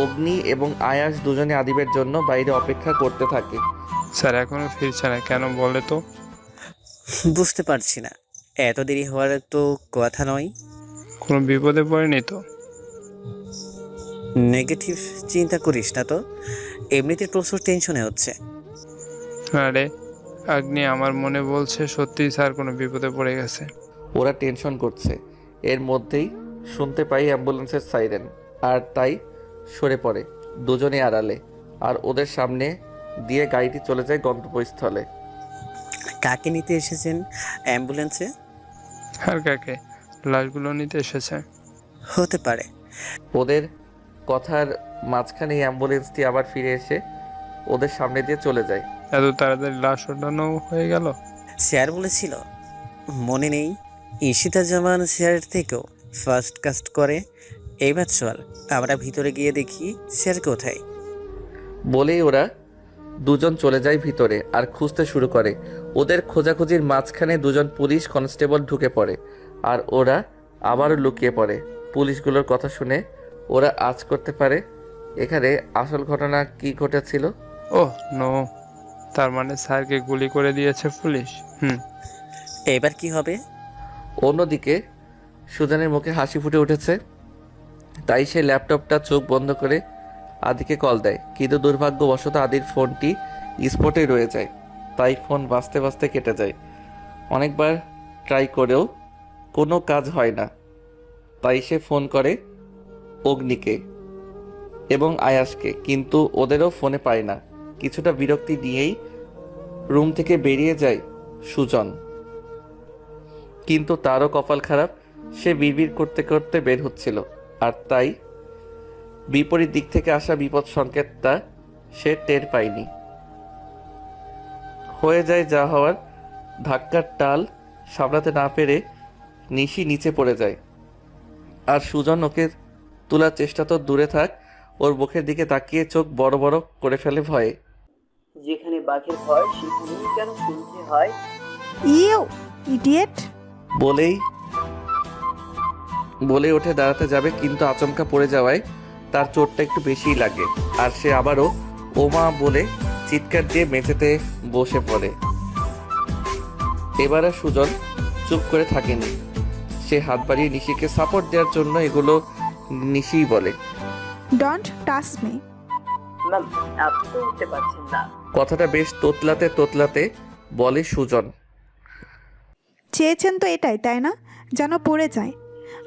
অগ্নি এবং আয়াস দুজনে আদিবের জন্য বাইরে অপেক্ষা করতে থাকে। স্যার এখনো ফিরছে না কেন বলে তো? বুঝতে পারছি না, এত দেরি হওয়ার তো কথা নয়। কোনো বিপদে পড়েনি তো? নেগেটিভ চিন্তা করিস না তো, এমনিতে প্রচুর টেনশনে হচ্ছে। আরে আগ্নি, আমার মনে বলছে সত্যিই স্যার কোনো বিপদে পড়ে গেছে। ওরা টেনশন করছে। এর মধ্যেই শুনতে পাই অ্যাম্বুলেন্সের সাইরেন, আর তাই সরে পড়ে দুজনে আড়ালে। আর ওদের সামনে দিয়ে গাড়িটি চলে যায় গন্তব্যস্থলে। কাকে নিতে এসেছেন অ্যাম্বুলেন্সে? আর কাকে? লাশগুলো নিতে এসেছে। হতে পারে। ওদের কথার মাঝখানে অ্যাম্বুলেন্সটি আবার ফিরে এসে ওদের সামনে দিয়ে চলে যায়। এত তাড়াতাড়ি লাশ ওঠানো হয়ে গেল? স্যার বলেছিল মনে নেই? ঈশিতা জামান স্যারের থেকেও ফার্স্ট কাস্ট করে। এইবার চল আমরা ভিতরে গিয়ে দেখি স্যার কোথায়। বলেই ওরা দুজন চলে যায় ভিতরে আর খুঁজতে শুরু করে। ওদের খোঁজাখুঁজির মাঝখানে দুজন পুলিশ কনস্টেবল ঢুকে পড়ে, আর ওরা আবারও লুকিয়ে পড়ে। পুলিশগুলোর কথা শুনে ওরা আজ করতে পারে এখানে আসল ঘটনা কি ঘটেছিল। ওহ নো, তার মানে স্যারকে গুলি করে দিয়েছে পুলিশ। এবার কি হবে? অন্যদিকে সুজানের মুখে হাসি ফুটে উঠেছে, তাই সে ল্যাপটপটা চোখ বন্ধ করে আদিকে কল দেয়। কিন্তু দুর্ভাগ্যবশত আদির ফোনটি স্পটে রয়ে যায়, তাই ফোন বাজতে বাজতে কেটে যায়। অনেকবার ট্রাই করেও কোনো কাজ হয় না, তাই সে ফোন করে অগ্নিকে এবং আয়াসকে, কিন্তু ওদেরও ফোনে পায় না। কিছুটা বিরক্তি নিয়েই রুম থেকে বেরিয়ে যায় সুজন, কিন্তু তারও কপাল খারাপ। সে বিড়বিড় করতে করতে বের হচ্ছিল, আর তাই বিপরীত দিক থেকে আসা বিপদ সংকেতটা সে টের পায়নি। হয়ে যায় যা হওয়ার। ধাক্কার টাল সামলাতে না পেরে নিশি নিচে পড়ে যায়। আর সুজন ওকে তোলার চেষ্টা তো দূরে থাক, ওর মুখের দিকে তাকিয়ে চোখ বড় বড় করে ফেলে ভয়ে। যেখানে বাঘের ভয় সেখানেই কেন শুনতে হয়? You idiot. বলে উঠে দাঁড়াতে যাবে, কিন্তু আচমকা পড়ে যাওয়ায় তার চোটটা একটু বেশিই লাগে, আর সে আবারও ওমা বলে চিৎকার দিয়ে মেঝেতে বসে পড়ে। এবার আর সুজন চুপ করে থাকেনি, সে হাত বাড়িয়ে নিশিকে সাপোর্ট দেওয়ার জন্য এগুলো নিশিই বলে। Don't touch me. ম্যাম, আপনি তো উঠতে পারছেন না। কথাটা বেশ তোতলাতে বলে সুজন। চেয়েছেন তো এটাই, তাই না? যেন পড়ে যায়,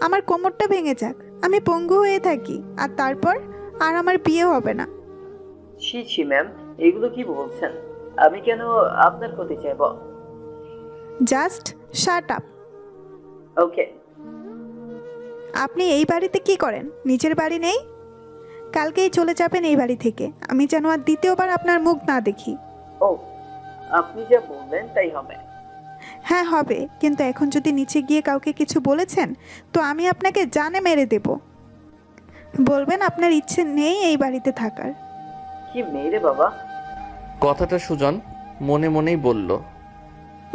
আমার কোমরটা ভেঙে যাক, আমি পঙ্গু হয়ে থাকি, আর তারপর আর আমার বিয়ে হবে না। ছি ছি ম্যাম, এগুলো কি বলছেন? আমি কেন আপনার ক্ষতি চাইব? Just shut up. ওকে। আপনি এই বাড়িতে কি করেন? নিজের বাড়ি নেই? কালকেই চলে যাবেন এই বাড়ি থেকে, আমি যেন আর দ্বিতীয়বার আপনার মুখ না দেখি। ও, আপনি যা বলবেন তাই হবে। হ্যাঁ হবে, কিন্তু এখন যদি নিচে গিয়ে কাউকে কিছু বলেছেন তো আমি আপনাকে জানে মেরে দেব। বলবেন আপনার ইচ্ছে নেই এই বাড়িতে থাকার। কি মেরে বাবা? কথাটা সুজন মনে মনেই বলল।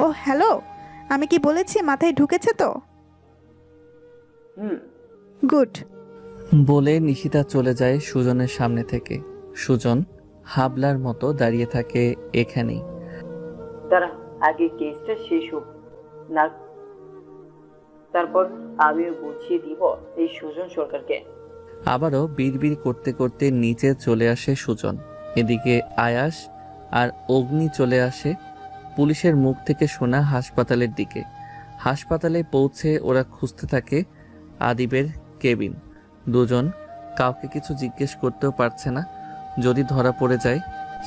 ও হ্যালো, আমি কি বলেছি মাথায় ঢুকেছে তো? হুম। গুড। বলে নিশিতা চলে যায় সুজনের সামনে থেকে। সুজন হাবলার মতো দাঁড়িয়ে থাকে এখানেই। দাঁড়া, আগে কেসটা শেষ হোক না, তারপর আমিও বুঝিয়ে দিব এই সুজন সরকারকে। আবারও বিড়বিড় করতে করতে নিচে চলে আসে সুজন। এদিকে আয়াস আর অগ্নি চলে আসে পুলিশের মুখ থেকে শোনা হাসপাতালের দিকে। হাসপাতালে পৌঁছে ওরা খুঁজতে থাকে আদিবের কেবিন। দুজন কাউকে কিছু জিজ্ঞেস করতেও পারছে না, যদি ধরা পড়ে যায়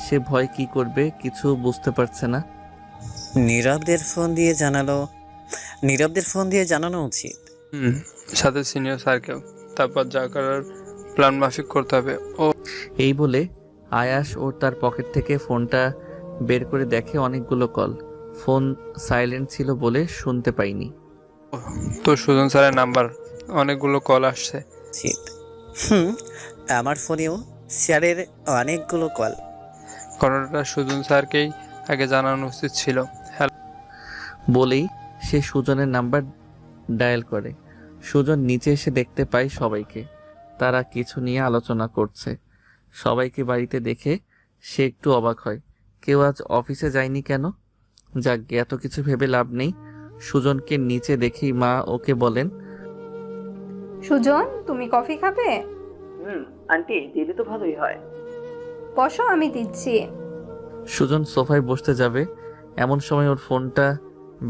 সে ভয় কি করবে কিছু বুঝতে পারছে না। নীরবদের ফোন দিয়ে জানানো উচিত। সাথে সিনিয়র স্যারকেও, তারপর যা করার প্ল্যান মাফিক করতে হবে। ও এই বলে আয়াস ওর তার পকেট থেকে ফোনটা বের করে দেখে অনেকগুলো কল। ফোন সাইলেন্ট ছিল বলে শুনতে পাইনি। তো সুজন স্যারের নাম্বার, অনেকগুলো কল আসছে। উচিত। আমার ফোনেও স্যারের অনেকগুলো কল। ঘটনাটা সুজন স্যারকেই আগে জানানো উচিত ছিল। বলেই সে সুজনের নাম্বার ডায়াল করে। সুজন নিচে এসে দেখতে পায় সবাইকে, তারা কিছু নিয়ে আলোচনা করছে। সবাইকে বাড়িতে দেখে সে একটু অবাক হয়। কেউ আজ অফিসে যায়নি কেন? যাক, এত কিছু ভেবে লাভ নেই। সুজনকে নিচে দেখেই মা ওকে বলেন, সুজন, তুমি কফি খাবে? আন্টি, দিলে তো ভালোই হয়। বসো, আমি দিচ্ছি। সুজন সোফায় বসতে যাবে, এমন সময় ওর ফোনটা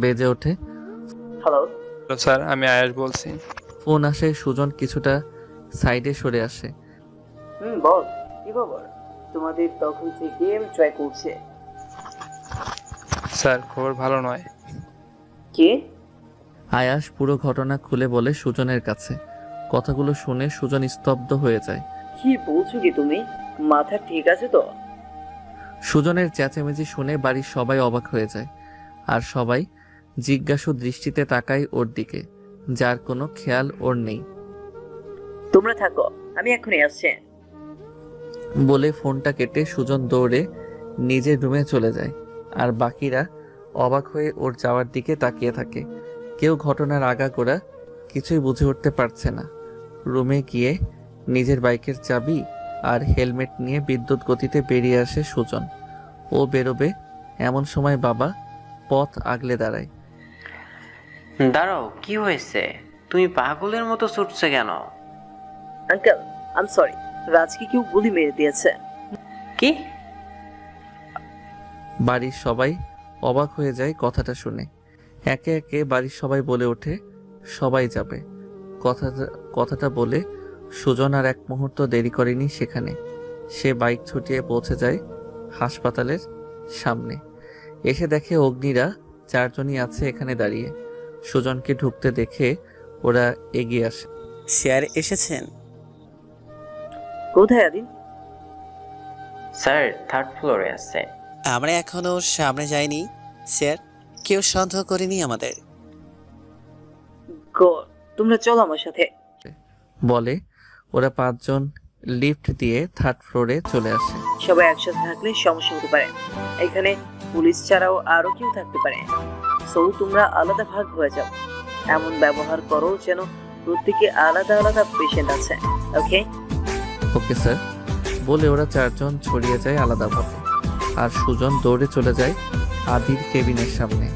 বেজে ওঠে। হ্যালো স্যার, আমি আয়াস বলছি। ফোন আসে, সুজন কিছুটা সাইডে সরে আসে। বল, কি খবর? তোমাদের তখন থেকে ট্রাই করছে। স্যার, খবর ভালো নয়। কে? আয়াস পুরো ঘটনা খুলে বলে সুজনের কাছে। কথাগুলো শুনে সুজন স্তব্ধ হয়ে যায়। কি বলছো কি তুমি? মাথা ঠিক আছে তো? সুজনের চেঁচামেচি শুনে বাড়ির সবাই অবাক হয়ে যায়, আর সবাই জিজ্ঞাসু দৃষ্টিতে তাকায় ওর দিকে, যার কোনো খেয়াল ওর নেই। তোমরা থাকো, আমি এখনই আসছি। বলে ফোনটা কেটে সুজন দৌড়ে নিজের রুমে চলে যায়, আর বাকিরা অবাক হয়ে ওর যাওয়ার দিকে তাকিয়ে থাকে। কেউ ঘটনার আগাগোড়া কিছুই বুঝে উঠতে পারছে না। রুমে গিয়ে নিজের বাইকের চাবি আর হেলমেট নিয়ে বিদ্যুৎ গতিতে বেরিয়ে আসে সুজন। ও বেরোবে এমন সময় বাবা পথ আগলে দাঁড়ায়। দাঁড়াও, কি হয়েছে? তুমি পাগলের মতো ছুটছে কেন? আঙ্কেল, আই এম সরি, রাজকে কেউ গুলি মেরে দিয়েছে। কি? বাড়ির সবাই অবাক হয়ে যায় কথাটা শুনে। একে একে বাড়ির সবাই বলে ওঠে সবাই যাবে। কথাটা বলে সুজন আর এক মুহূর্ত দেরি করেনি সেখানে। সে বাইক ছুটিয়ে পৌঁছে যায় হাসপাতালের সামনে। এসে দেখে অগ্নিরা চারজনই আছে এখানে দাঁড়িয়ে। সুজনকে ঢুকতে দেখে ওরা এগিয়ে আসে। স্যার এসেছেন? কোথায় আদিন? স্যার থার্ড ফ্লোরে আছে। আমরা এখনো সামনে যাইনি স্যার, কেউ সন্দেহ করেনি আমাদের। তোমরা চলো আমার সাথে। বলে ওরা 5 জন লিফট দিয়ে 3rd ফ্লোরে চলে আসে। সবাই একসাথে থাকলে সমস্যা হতে পারে। এখানে পুলিশ ছাড়াও আরো কেউ থাকতে পারে। সো তোমরা আলাদা ভাগ হয়ে যাও। এমন ব্যবহার করো যেন প্রত্যেকে আলাদা আলাদা পেশেন্ট আছে। ওকে? ওকে স্যার বলে ওরা 4 জন ছড়িয়ে যায় আলাদাভাবে। আর সুজন দৌড়ে চলে যায় আদির কেবিনের সামনে।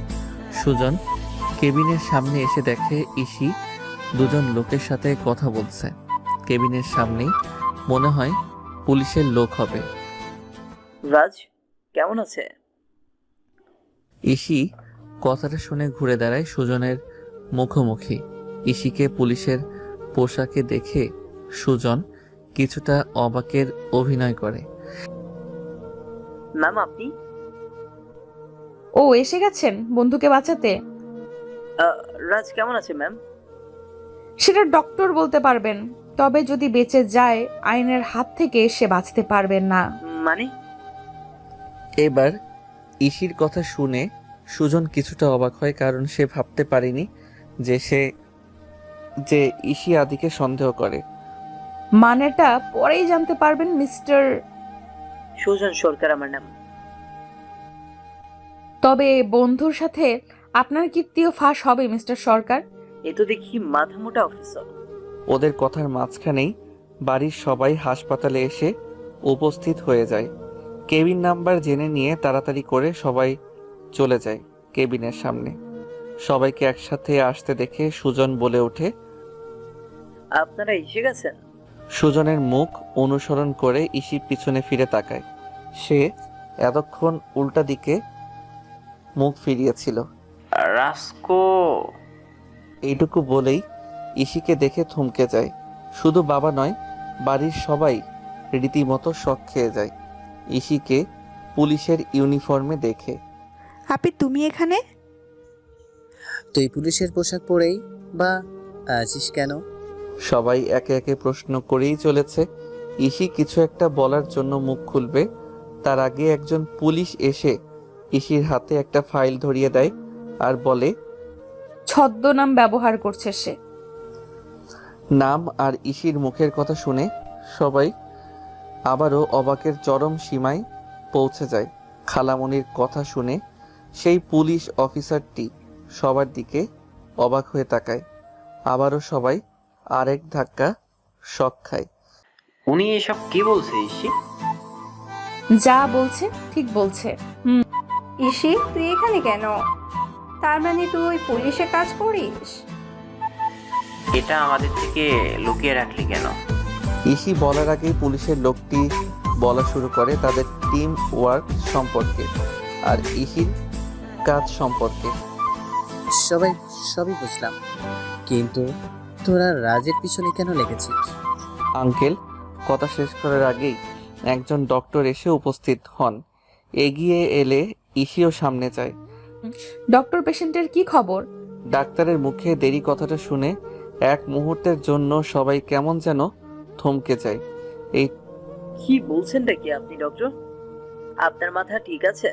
সুজন কেবিনের সামনে এসে দেখে ইসি 2 জন লোকের সাথে কথা বলছে। কেবিনের সামনেই মনে হয় পুলিশের লোক হবে। রাজ কেমন আছে? ইসি কথাটা শুনে ঘুরে দাঁড়ায় সুজনের মুখোমুখি। ইসিকে পুলিশের পোশাকে দেখে সুজন কিছুটা অবাকের অভিনয় করে। ম্যাম আপনি? ও এসে গেছেন বন্ধুকে বাঁচাতে? রাজ কেমন আছে ম্যাম? সেটা ডক্টর বলতে পারবেন, তবে যদি বেঁচে যায় আইনের হাত থেকে সে বাঁচতে পারবেন না। মানে? এবার ইসির কথা শুনে সুজন কিছুটা অবাক হয়, কারণ সে ভাবতে পারেনি যে ইসি আদিকে সন্দেহ করে। মানেটা পরেই জানতে পারবেন মিস্টার। সুজন সরকার আমার নাম। তবে বন্ধুর সাথে আপনার কীর্তিও ফাঁস হবে মিস্টার সরকার। এ তো দেখি মাথা মোটা অফিসার। ওদের কথার মাঝখানেই বাড়ির সবাই হাসপাতালে এসে উপস্থিত হয়ে যায়। কেবিন নাম্বার জেনে নিয়ে তাড়াতাড়ি করে সবাই চলে যায় কেবিনের সামনে। সবাইকে একসাথে আসতে দেখে সুজন বলে ওঠে, আপনারা এসে গেছেন? সুজনের মুখ অনুসরণ করে ইসি পিছনে ফিরে তাকায়। সে এতক্ষণ উল্টা দিকে মুখ ফিরিয়েছিল। রাস্কো। এইটুকু বলেই ইসিকে দেখে থমকে যায়। শুধু বাবা নয়, বাড়ির সবাই রীতিমতো শক খেয়ে যায় ইসিকে পুলিশের ইউনিফর্মে দেখে। আপি তুমি এখানে? তুই পুলিশের পোশাক পরেই বা আছিস কেন? সবাই একে একে প্রশ্ন করেই চলেছে। ইসি কিছু একটা বলার জন্য মুখ খুলবে, তার আগে একজন পুলিশ এসে ইসির হাতে একটা ফাইল ধরিয়ে দেয় আর বলে, ছদ্মনাম ব্যবহার করছে সে। নাম আর ইসির মুখের কথা শুনে সবাই আবারও অবাকের চরম সীমায় পৌঁছে যায়। খালামণির কথা শুনে সেই পুলিশ অফিসারটি সবার দিকে অবাক হয়ে তাকায়। আবারও সবাই আরেক ধাক্কা শক খায়। উনি এসব কি বলছে ইসি? যা বলছে ঠিক বলছে। ইসি তুই এখানে কেন? তার মানে তুই পুলিশে কাজ করিস? এটা আমাদের থেকে লুকিয়ে রাখলি কেন? ইসি বলার আগেই পুলিশের লোকটি বলা শুরু করে তাদের টিম ওয়ার্ক সম্পর্কে আর ইসির কাজ সম্পর্কে। সবই বুঝলাম, কিন্তু তোরা রাজের পিছনে কেন লেগেছিস? আঙ্কেল কথা শেষ করার আগেই একজন ডক্টর এসে উপস্থিত হন। এগিয়ে এলে ইসিও সামনে যায়। ডক্টর পেশেন্টের কি খবর? ডাক্তারের মুখে দেরি কথাটা শুনে এক মুহূর্তের জন্য সবাই কেমন যেন থমকে যায়। এই কি বলছেনটা কি আপনি ডক্টর? আপনার মাথা ঠিক আছে?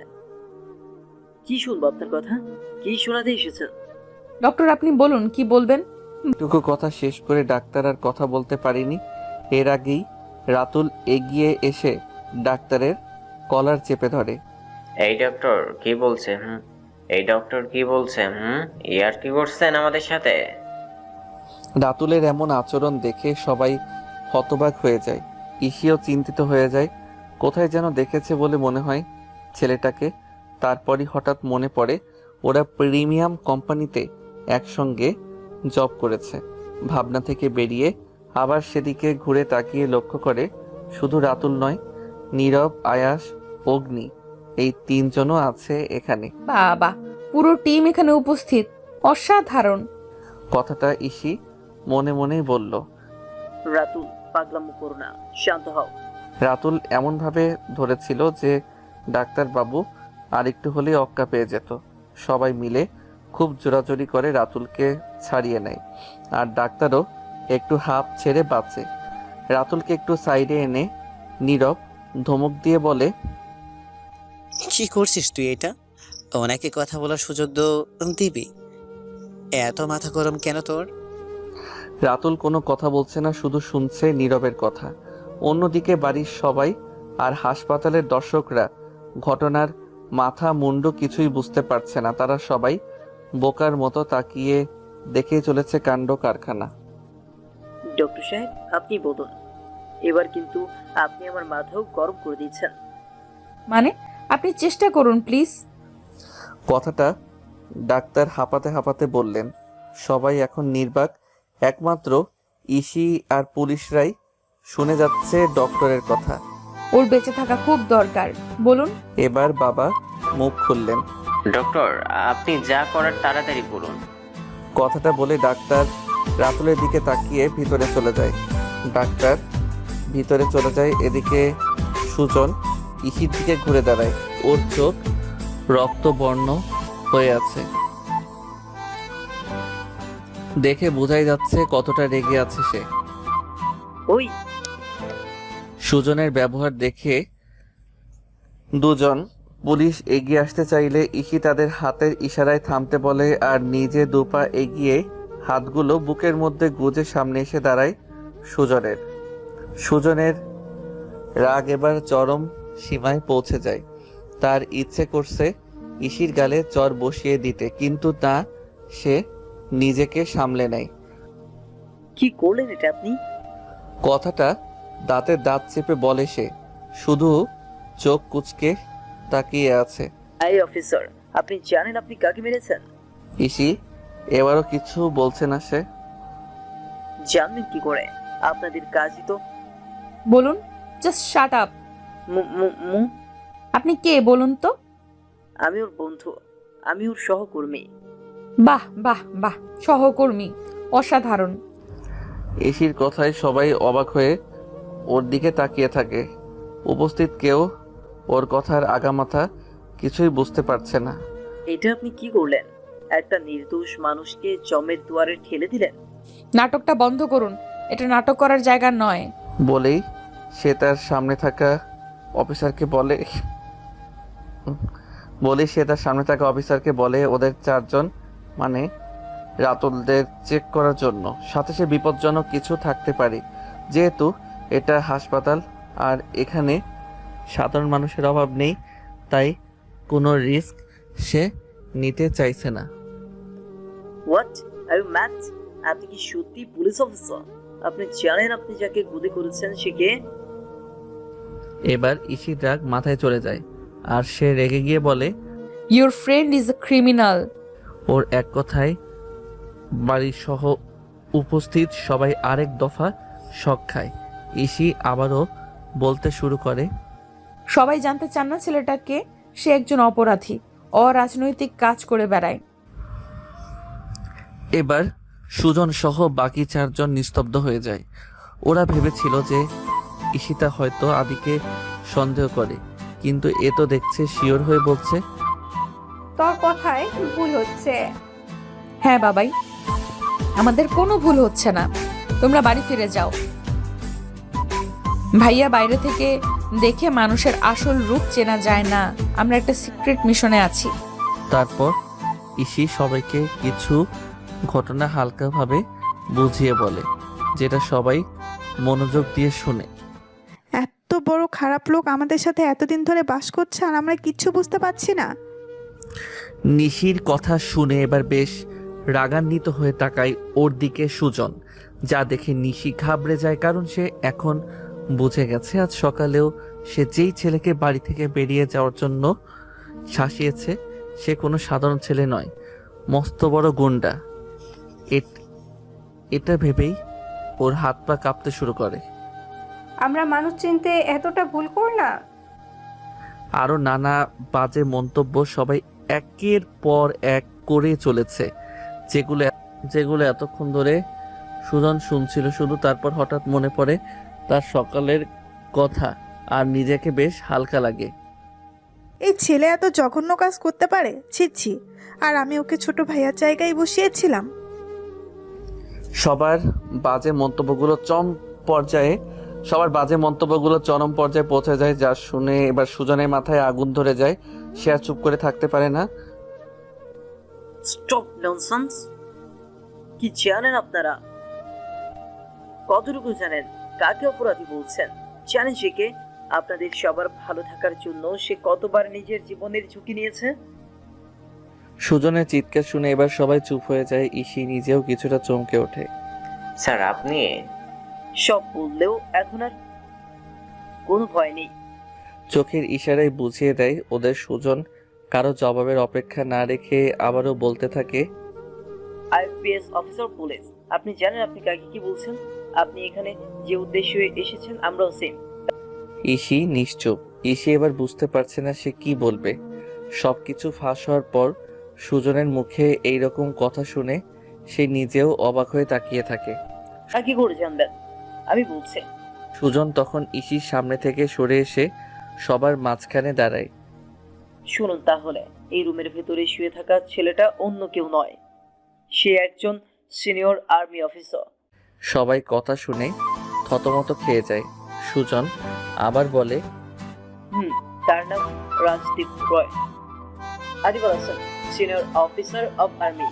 কি শুনবো আপনার কথা? কি শোনাতে এসেছেন? ডক্টর আপনি বলুন কি বলবেন। টুকু কথা শেষ করে ডাক্তার আর কথা বলতে পারেনি। এর আগেই রাতুল এগিয়ে এসে ডাক্তারের কলার চেপে ধরে। এই ডক্টর কি বলছে? এই ডক্টর কি বলছে? ইয়ার কি করছেন আমাদের সাথে? রাতুলের এমন আচরণ দেখে সবাই হতবাক হয়ে যায়। ইসিও চিন্তিত হয়ে যায়। কোথায় যেন দেখেছে বলে মনে হয় ছেলেটাকে। তারপরই হঠাৎ মনে পড়ে ওরা প্রিমিয়াম কোম্পানিতে একসঙ্গে জব করেছে। ভাবনা থেকে বেরিয়ে আবার সেদিকে ঘুরে তাকিয়ে লক্ষ্য করে শুধু রাতুল নয়, নীরব, আয়াস, অগ্নি, এই 3 জনও আছে এখানে। বাবা, পুরো টিম এখানে উপস্থিত, অসাধারণ। কথাটা ইসি মনে মনেই বলল। রাতুল পাগলামো করো না, শান্ত হও। রাতুল এমনভাবে ধরেছিল যে ডাক্তারবাবু আরেকটু হলে অক্কা পেয়ে যেত। সবাই মিলে খুব জোরাজোরি করে রাতুলকে ছাড়িয়ে নেয় আর ডাক্তারও একটু হাঁপ ছেড়ে বাঁচে। রাতুলকে একটু সাইডে এনে নীরব ধমক দিয়ে বলে, কি করছিস তুই এটা? ওনাকে কথা বলার সুযোগ দিবি? এত মাথা গরম কেন তোর? রাতুল কোনো কথা বলছে না, শুধু শুনছে নীরবের কথা। অন্যদিকে বাড়ির সবাই আর হাসপাতালের দর্শকরা ঘটনার মাথা মুন্ডু কিছুই বুঝতে পারছে না। তারা সবাই বোকার মতো তাকিয়ে দেখে চলেছে কাণ্ড কারখানা। ডক্টর সাহেব, আপনি বলুন। এবার কিন্তু আপনি আমার মাথাও গরম করে দিচ্ছেন। মানে আপনি চেষ্টা করুন প্লিজ। কথাটা ডাক্তার হাঁপাতে হাঁপাতে বললেন। সবাই এখন নির্বাক, একমাত্র ইসি আর পুলিশরাই শুনে যাচ্ছে ডক্টরের কথা। ওর বেঁচে থাকা খুব দরকার, বলুন। এবার বাবা মুখ খুললেন। ডক্টর, আপনি যা করার তাড়াতাড়ি করুন। কথাটা বলে ডাক্তার রাতুলের দিকে তাকিয়ে ভিতরে চলে যায়। ডাক্তার ভিতরে চলে যায়, এদিকে সুজন ইসির দিকে ঘুরে দাঁড়ায়। ওর চোখ রক্তবর্ণ হয়ে আছে, দেখে বোঝাই যাচ্ছে কতটা রেগে আছে সে। ওই সুজনের ব্যবহার দেখে দুজন পুলিশ এগিয়ে আসতে চাইলে ইসি তাদের হাতের ইশারায় থামতে বলে আর নিজে দুপা এগিয়ে হাতগুলো বুকের মধ্যে গুজে সামনে এসে দাঁড়ায় সুজনের রাগ এবার চরম সীমায় পৌঁছে যায়। তার ইচ্ছে করছে ইসির গালে চর বসিয়ে দিতে, কিন্তু তা সে নিজেকে সামলে নেয়। কি করলেন এটা আপনি? কথাটা দাঁতে দাঁত চেপে বলে সে, শুধু চোখ কুচকে তাকিয়ে আছে। এই অফিসার, আপনি জানেন আপনি কাকে মেরেছেন? ইসি এবারও কিছু বলছে না সে। জানবেন কি করে? আপনাদের কাজই তো। বলুন, জাস্ট শাট আপ। আপনি কে বলুন তো? আমি ওর বন্ধু, আমি ওর সহকর্মী। বাহ বাহ বাহ, সহকর্মী, অসাধারণ। ইসির কথায় সবাই অবাক হয়ে ওর দিকে তাকিয়ে থাকে। উপস্থিত কেউ ওর কথার আগামাথা কিছুই বুঝতে পারছে না। এটা আপনি কি করলেন? একটা নির্দোষ মানুষকে জমের দুয়ারে ঠেলে দিলেন। নাটকটা বন্ধ করুন, এটা নাটক করার জায়গা নয়। বলেই সে তার সামনে থাকা অফিসারকে বলে ওদের চারজন মানে রাতুলদের চেক করার জন্য। সাথে সে বিপজ্জনক কিছু থাকতে পারে, যেহেতু এটা হাসপাতাল আর এখানে সাধারণ মানুষের অভাব নেই, তাই কোনো রিস্ক সে নিতে চাইছে না। What are you mad? আপনি কি সত্যি পুলিশ অফিসার? আপনি জানেন আপনি যাকে গুলি করেছেন সে কে? এবার ইসির রাগ মাথায় চলে যায় আর সে রেগে গিয়ে বলে, your friend is a criminal. ওর এক কথায় বাড়ির সহ উপস্থিত সবাই আরেক দফা শক খায়। ইসি আবারও বলতে শুরু করে, সবাই জানতে চান না ছেলেটাকে? সে একজন অপরাধী, অরাজনৈতিক কাজ করে বেড়ায়। এবার সুজন সহ বাকি চারজন নিস্তব্ধ হয়ে যায়। ওরা ভেবেছিল যে ঈশিতা হয়তো আদিকে সন্দেহ করে, কিন্তু এ তো দেখছে শিওর হয়ে বলছে, তোর কথায় ভুল হচ্ছে। হ্যাঁ বাবাই, আমাদের কোনো ভুল হচ্ছে না, তোমরা বাড়ি ফিরে যাও। ভাইয়া বাইরে থেকে দেখে মানুষের আসল রূপ চেনা যায় না, আমরা একটা সিক্রেট মিশনে আছি। তারপর ইসি সবাইকে কিছু ঘটনা হালকাভাবে বুঝিয়ে বলে, যেটা সবাই মনোযোগ দিয়ে শুনে। এত বড় খারাপ লোক আমাদের সাথে এতদিন ধরে বাস করছে আর আমরা কিচ্ছু বুঝতে পারছি না। নিশির কথা শুনে এবার বেশ রাগান্বিত হয়ে তাকায় ওর দিকে সুজন, যা দেখে নিশি ঘাবড়ে যায়, কারণ সে এখন বুঝে গেছে আজ সকালেও সে যেই ছেলেকে বাড়ি থেকে বেরিয়ে যাওয়ার জন্য শাসিয়েছে সে কোনো সাধারণ ছেলে নয়, মস্ত বড় গুন্ডা। এটা ভেবেই ওর হাত পা কাঁপতে শুরু করে। আমরা মানুষ চিনতে এতটা ভুল কর না। আরো নানা বাজে মন্তব্য সবাই একের পর এক করে চলেছে, যেগুলো এতক্ষণ ধরে সুজন শুনছিল শুধু। তারপর হঠাৎ মনে পড়ে তার সকালের কথা আর নিজেকে বেশ হালকা লাগে। এই ছেলে এত জঘন্য কাজ করতে পারে? ছি, আর আমি ওকে ছোট ভাইয়ার জায়গায় বসিয়েছিলাম। সবার বাজে মন্তব্যগুলো চরম পর্যায়ে পৌঁছে যায়, যা শুনে এবার সুজনের মাথায় আগুন ধরে যায়। সে আর চুপ করে থাকতে পারে না। Stop nonsense! কি জানেন আপনারা? কতটুকু জানেন কাকে অপরাধী বলছেন? জানেন সে কে? আপনাদের সবার ভালো থাকার জন্য সে কতবার নিজের জীবনের ঝুঁকি নিয়েছে। সুজনের চিৎকার শুনে এবার সবাই চুপ হয়ে যায়। ইসি নিজেও কিছুটা চমকে ওঠে। স্যার আপনি? সব বললেও এখন আর কোনো ভয় নেই। চোখের ইশারায় বুঝিয়ে দেয় ওদের। সুজন কারো জবাবের অপেক্ষা না রেখে আবারও বলতে থাকে, আইপিএস অফিসার পুলিশ, আপনি জানেন আপনি কাকে কি বলছেন? আপনি এখানে যে উদ্দেশ্যে এসেছেন আমরাও সেম। ইসি নিশ্চুপ। ইসি এবার বুঝতে পারছে না সে কি বলবে। সবকিছু ফাঁস হওয়ার পর সুজনের মুখে এই রকম কথা শুনে সে নিজেও অবাক হয়ে তাকিয়ে থাকে। আর কি করে জানবেন? আমি বলছি। সুজন তখন ইসির সামনে থেকে সরে এসে সবার মাঝখানে দাঁড়ায়। শুনুন তাহলে, এই রুমের ভেতরে শুয়ে থাকা ছেলেটা অন্য কেউ নয়, সে একজন সিনিয়র আর্মি অফিসার। সবাই কথা শুনে থতমত খেয়ে যায়। সুজন আবার বলে, তার নাম রাজদীপ রয়। আদিবাল Hasan, senior officer of army.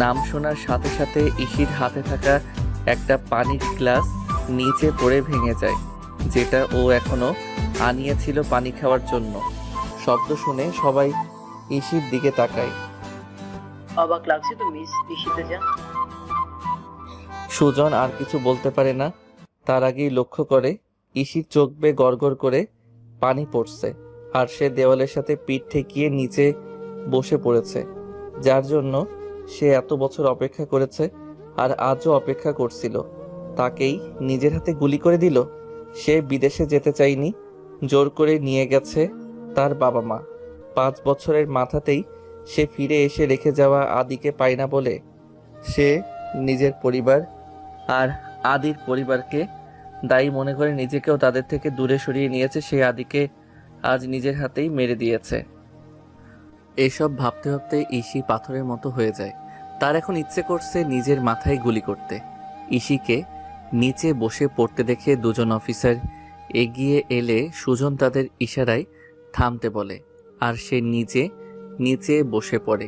নাম শোনার সাথে সাথে ইসির হাতে থাকা একটা পানির গ্লাস নিচে পড়ে ভেঙে যায়, যেটা ও এখনো আনিয়েছিল পানি খাওয়ার জন্য। শব্দ শুনে সবাই ইসির দিকে তাকায়। অবাক লাগছে তো মিস ঈশিতা জান? সুজন আর কিছু বলতে পারে না, তার আগেই লক্ষ্য করে ইসির চোখ বেয়ে গড়গড় করে পানি পড়ছে, আর সে দেওয়ালের সাথে পিঠ ঠেকিয়ে নিচে বসে পড়েছে, যার জন্য সে এত বছর অপেক্ষা করেছে আর আজও অপেক্ষা করছিল। তাকেই নিজের হাতে গুলি করে দিল। সে বিদেশে যেতে চায়নি, জোর করে নিয়ে গেছে তার বাবা মা। 5 বছরের মাথাতেই সে ফিরে এসে রেখে যাওয়া আদিকে পায় না বলে সে নিজের পরিবার আর আদির পরিবারকে দায়ী মনে করে নিজেকেও তাদের থেকে দূরে সরিয়ে নিয়েছে। সে আদিকে আজ নিজের হাতেই মেরে দিয়েছে। এসব ভাবতে ভাবতে ইসি পাথরের মতো হয়ে যায়। তার এখন ইচ্ছে করছে নিজের মাথায় গুলি করতে। ইসিকে নিচে বসে পড়তে দেখে দুজন অফিসার এগিয়ে এলে সুজন তাদের ইশারায় থামতে বলে, আর সে নিজে নিচে বসে পড়ে।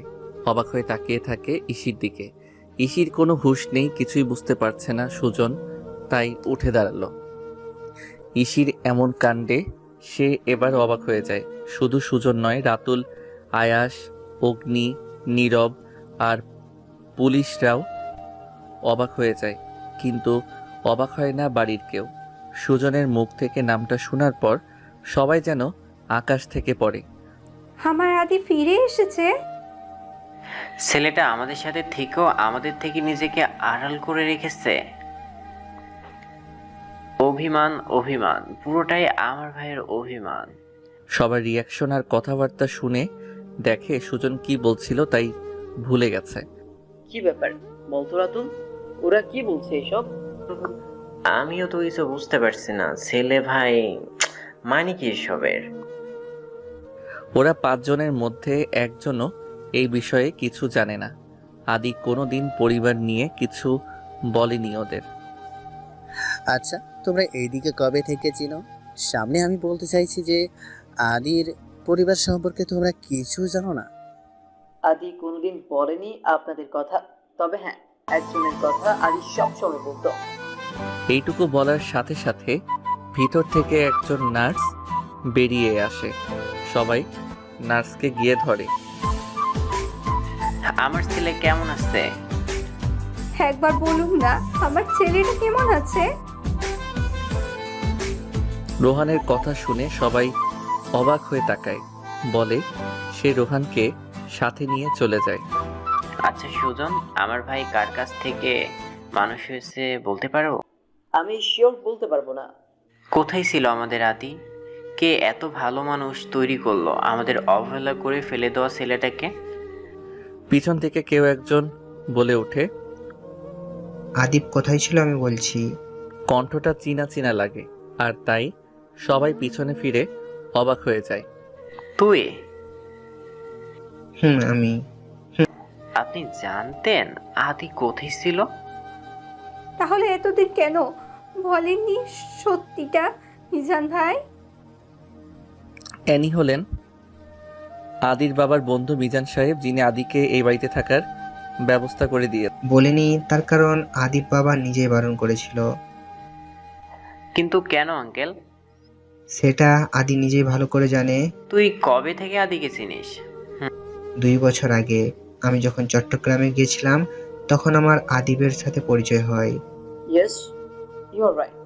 অবাক হয়ে তাকিয়ে থাকে ইসির দিকে। ইসির কোনো হুঁশ নেই, কিছুই বুঝতে পারছে না সুজন, তাই উঠে দাঁড়ালো। ইসির এমন কাণ্ডে সে এবার অবাক হয়ে যায়। শুধু সুজন নয়, রাতুল, আয়াস, অগ্নি, নীরব আর পুলিশরাও অবাক হয়ে যায়, কিন্তু অবাক হয় না বাড়ির কেউ। সুজনের মুখ থেকে নামটা শোনার পর সবাই যেন আকাশ থেকে পড়ে। আমার আদি ফিরে এসেছে। ছেলেটা আমাদের সাথে থেকেও আমাদের থেকে নিজেকে আড়াল করে রেখেছে। অভিমান, অভিমান, পুরোটাই আমার ভাইয়ের অভিমান। সবার রিয়াকশন আর কথাবার্তা শুনে দেখে সুজন কি বলছিল তাই ভুলে গেছে। কি ব্যাপার বলতো রাতুল, ওরা কি বলছে এসব? আমিও তো কিছু বুঝতে পারছি না। ছেলে ভাই মানে কি এসবের? ওরা 5 জনের মধ্যে একজনও এই বিষয়ে কিছু জানে না। আদি কোনোদিন পরিবার নিয়ে কিছু বলেনি ওদের। আচ্ছা, তোমরা এইদিকে কবে থেকে চিনো? সামনে আমি বলতে চাইছি যে আদির পরিবার সম্পর্কে তোমরা কিছু জানো না। আদি কোনোদিন বলেনি আপনাদের কথা, তবে হ্যাঁ, একজনের কথা আদি সবসময় বলতো। এইটুকু বলার সাথে সাথে ভিতর থেকে একজন নার্স বেরিয়ে আসে। সবাই নার্সকে গিয়ে ধরে। আমার ছেলে কেমন আছে? একবার বলুন না, আমার ছেলেটা কেমন আছে? রোহানের কথা শুনে সবাই অবাক হয়ে তাকায়। বলে সে রোহানকে সাথে নিয়ে চলে যায়। আচ্ছা সুজন, আমার ভাই কার কাছ থেকে মানুষ হয়েছে বলতে পারো? আমি শিওর বলতে পারবো না। কোথায় ছিল আমাদের আদি? কে এত ভালো মানুষ তৈরি করলো আমাদের অবহেলা করে ফেলে দেওয়া ছেলেটাকে? পিছন থেকে কেউ একজন বলে ওঠে, আদিপ কোথায় ছিল আমি বলছি। কণ্ঠটা চিনা চিনা লাগে, আর তাই সবাই পিছনে ফিরে অবাক হয়ে যায়। তুই? আমি। আপনি জানতেন আদি কোথায় ছিল? তাহলে এতদিন কেন বলেননি সত্যিটা মিজান ভাই? অ্যানি হলেন আদির বাবার বন্ধু মিজান সাহেব, যিনি আদিকে এই বাড়িতে থাকার ব্যবস্থা করে দিয়ে। বলিনি, তার কারণ আদিপ বাবা নিজেই বারণ করেছিল। কিন্তু কেন আঙ্কেল? সেটা আদি নিজেই ভালো করে জানে। তুই কবে থেকে আদিকে চিনিস? 2 বছর আগে আমি যখন চট্টগ্রামে গিয়েছিলাম তখন আমার আদিবের সাথে পরিচয় হয়। Yes, you are right.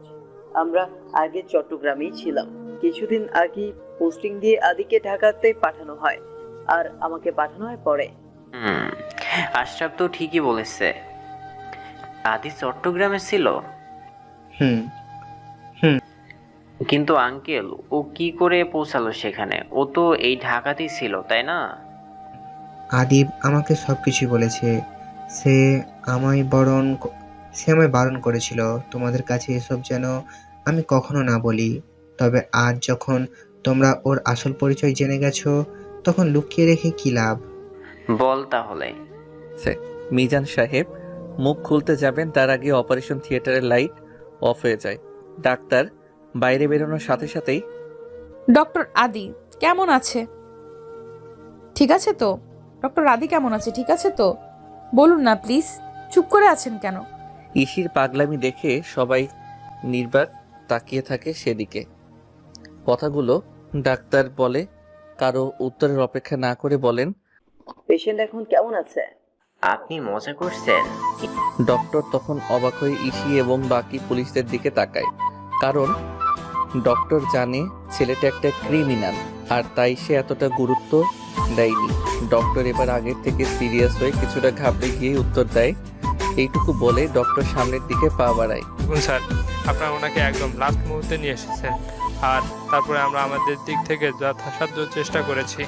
আমরা আগে চট্টগ্রামেই ছিলাম। কিছুদিন আগে পোস্টিং দিয়ে আদিকে ঢাকাতে পাঠানো হয়, আর আমাকে পাঠানো হয় পরে। হুম, আশরাফ তো ঠিকই বলেছে, আদি চট্টগ্রামে ছিল। হুম। কিন্তু আঙ্কেল, ও কি করে পৌঁছালো সেখানে? ও তো এই ঢাকাতেই ছিল, তাই না? আদিব আমাকে সবকিছু বলেছে। সে আমায় বারণ করেছিল তোমাদের কাছে এসব যেন আমি কখনো না বলি। তবে আজ যখন তোমরা ওর আসল পরিচয় জেনে গেছো তখন লুকিয়ে রেখে কি লাভ? বল তাহলে। মিজান সাহেব মুখ খুলতে যাবেন তার আগে অপারেশন থিয়েটারের লাইট অফ হয়ে যায়। ডাক্তার বাইরে বেরোনোর সাথে সাথেই ডক্টর আদি কেমন আছে? ঠিক আছে তো? ডক্টর আদি কেমন আছে? ঠিক আছে তো? বলুন না প্লিজ, চুপ করে আছেন কেন? ইসির পাগলামি দেখে সবাই নির্বাক তাকিয়ে থাকে সেদিকে। কথাগুলো ডাক্তার বলে, কারো উত্তরের অপেক্ষা না করে বলেন, পেশেন্ট এখন কেমন আছে? আপনি মজা করছেন? ডক্টর তখন অবাক হয়ে ইসি এবং বাকি পুলিশদের দিকে তাকায়। কারণ ডক্টর জানে ছেলেটা একটা ক্রিমিনাল, আর তাই সে এতটা গুরুত্ব দেয়নি। ডক্টর এবার আগের থেকে সিরিয়াস হয়ে কিছুটা ঘাবড়ে গিয়ে উত্তর দেয়। এইটুকু বলে ডক্টর সামনের দিকে পা বাড়ায়। দেখুন স্যার, আপনারা ওনাকে একদম লাস্ট মুহূর্তে নিয়ে এসেছেন, আর তারপরে আমরা আমাদের দিক থেকে যথাসাধ্য চেষ্টা করেছি।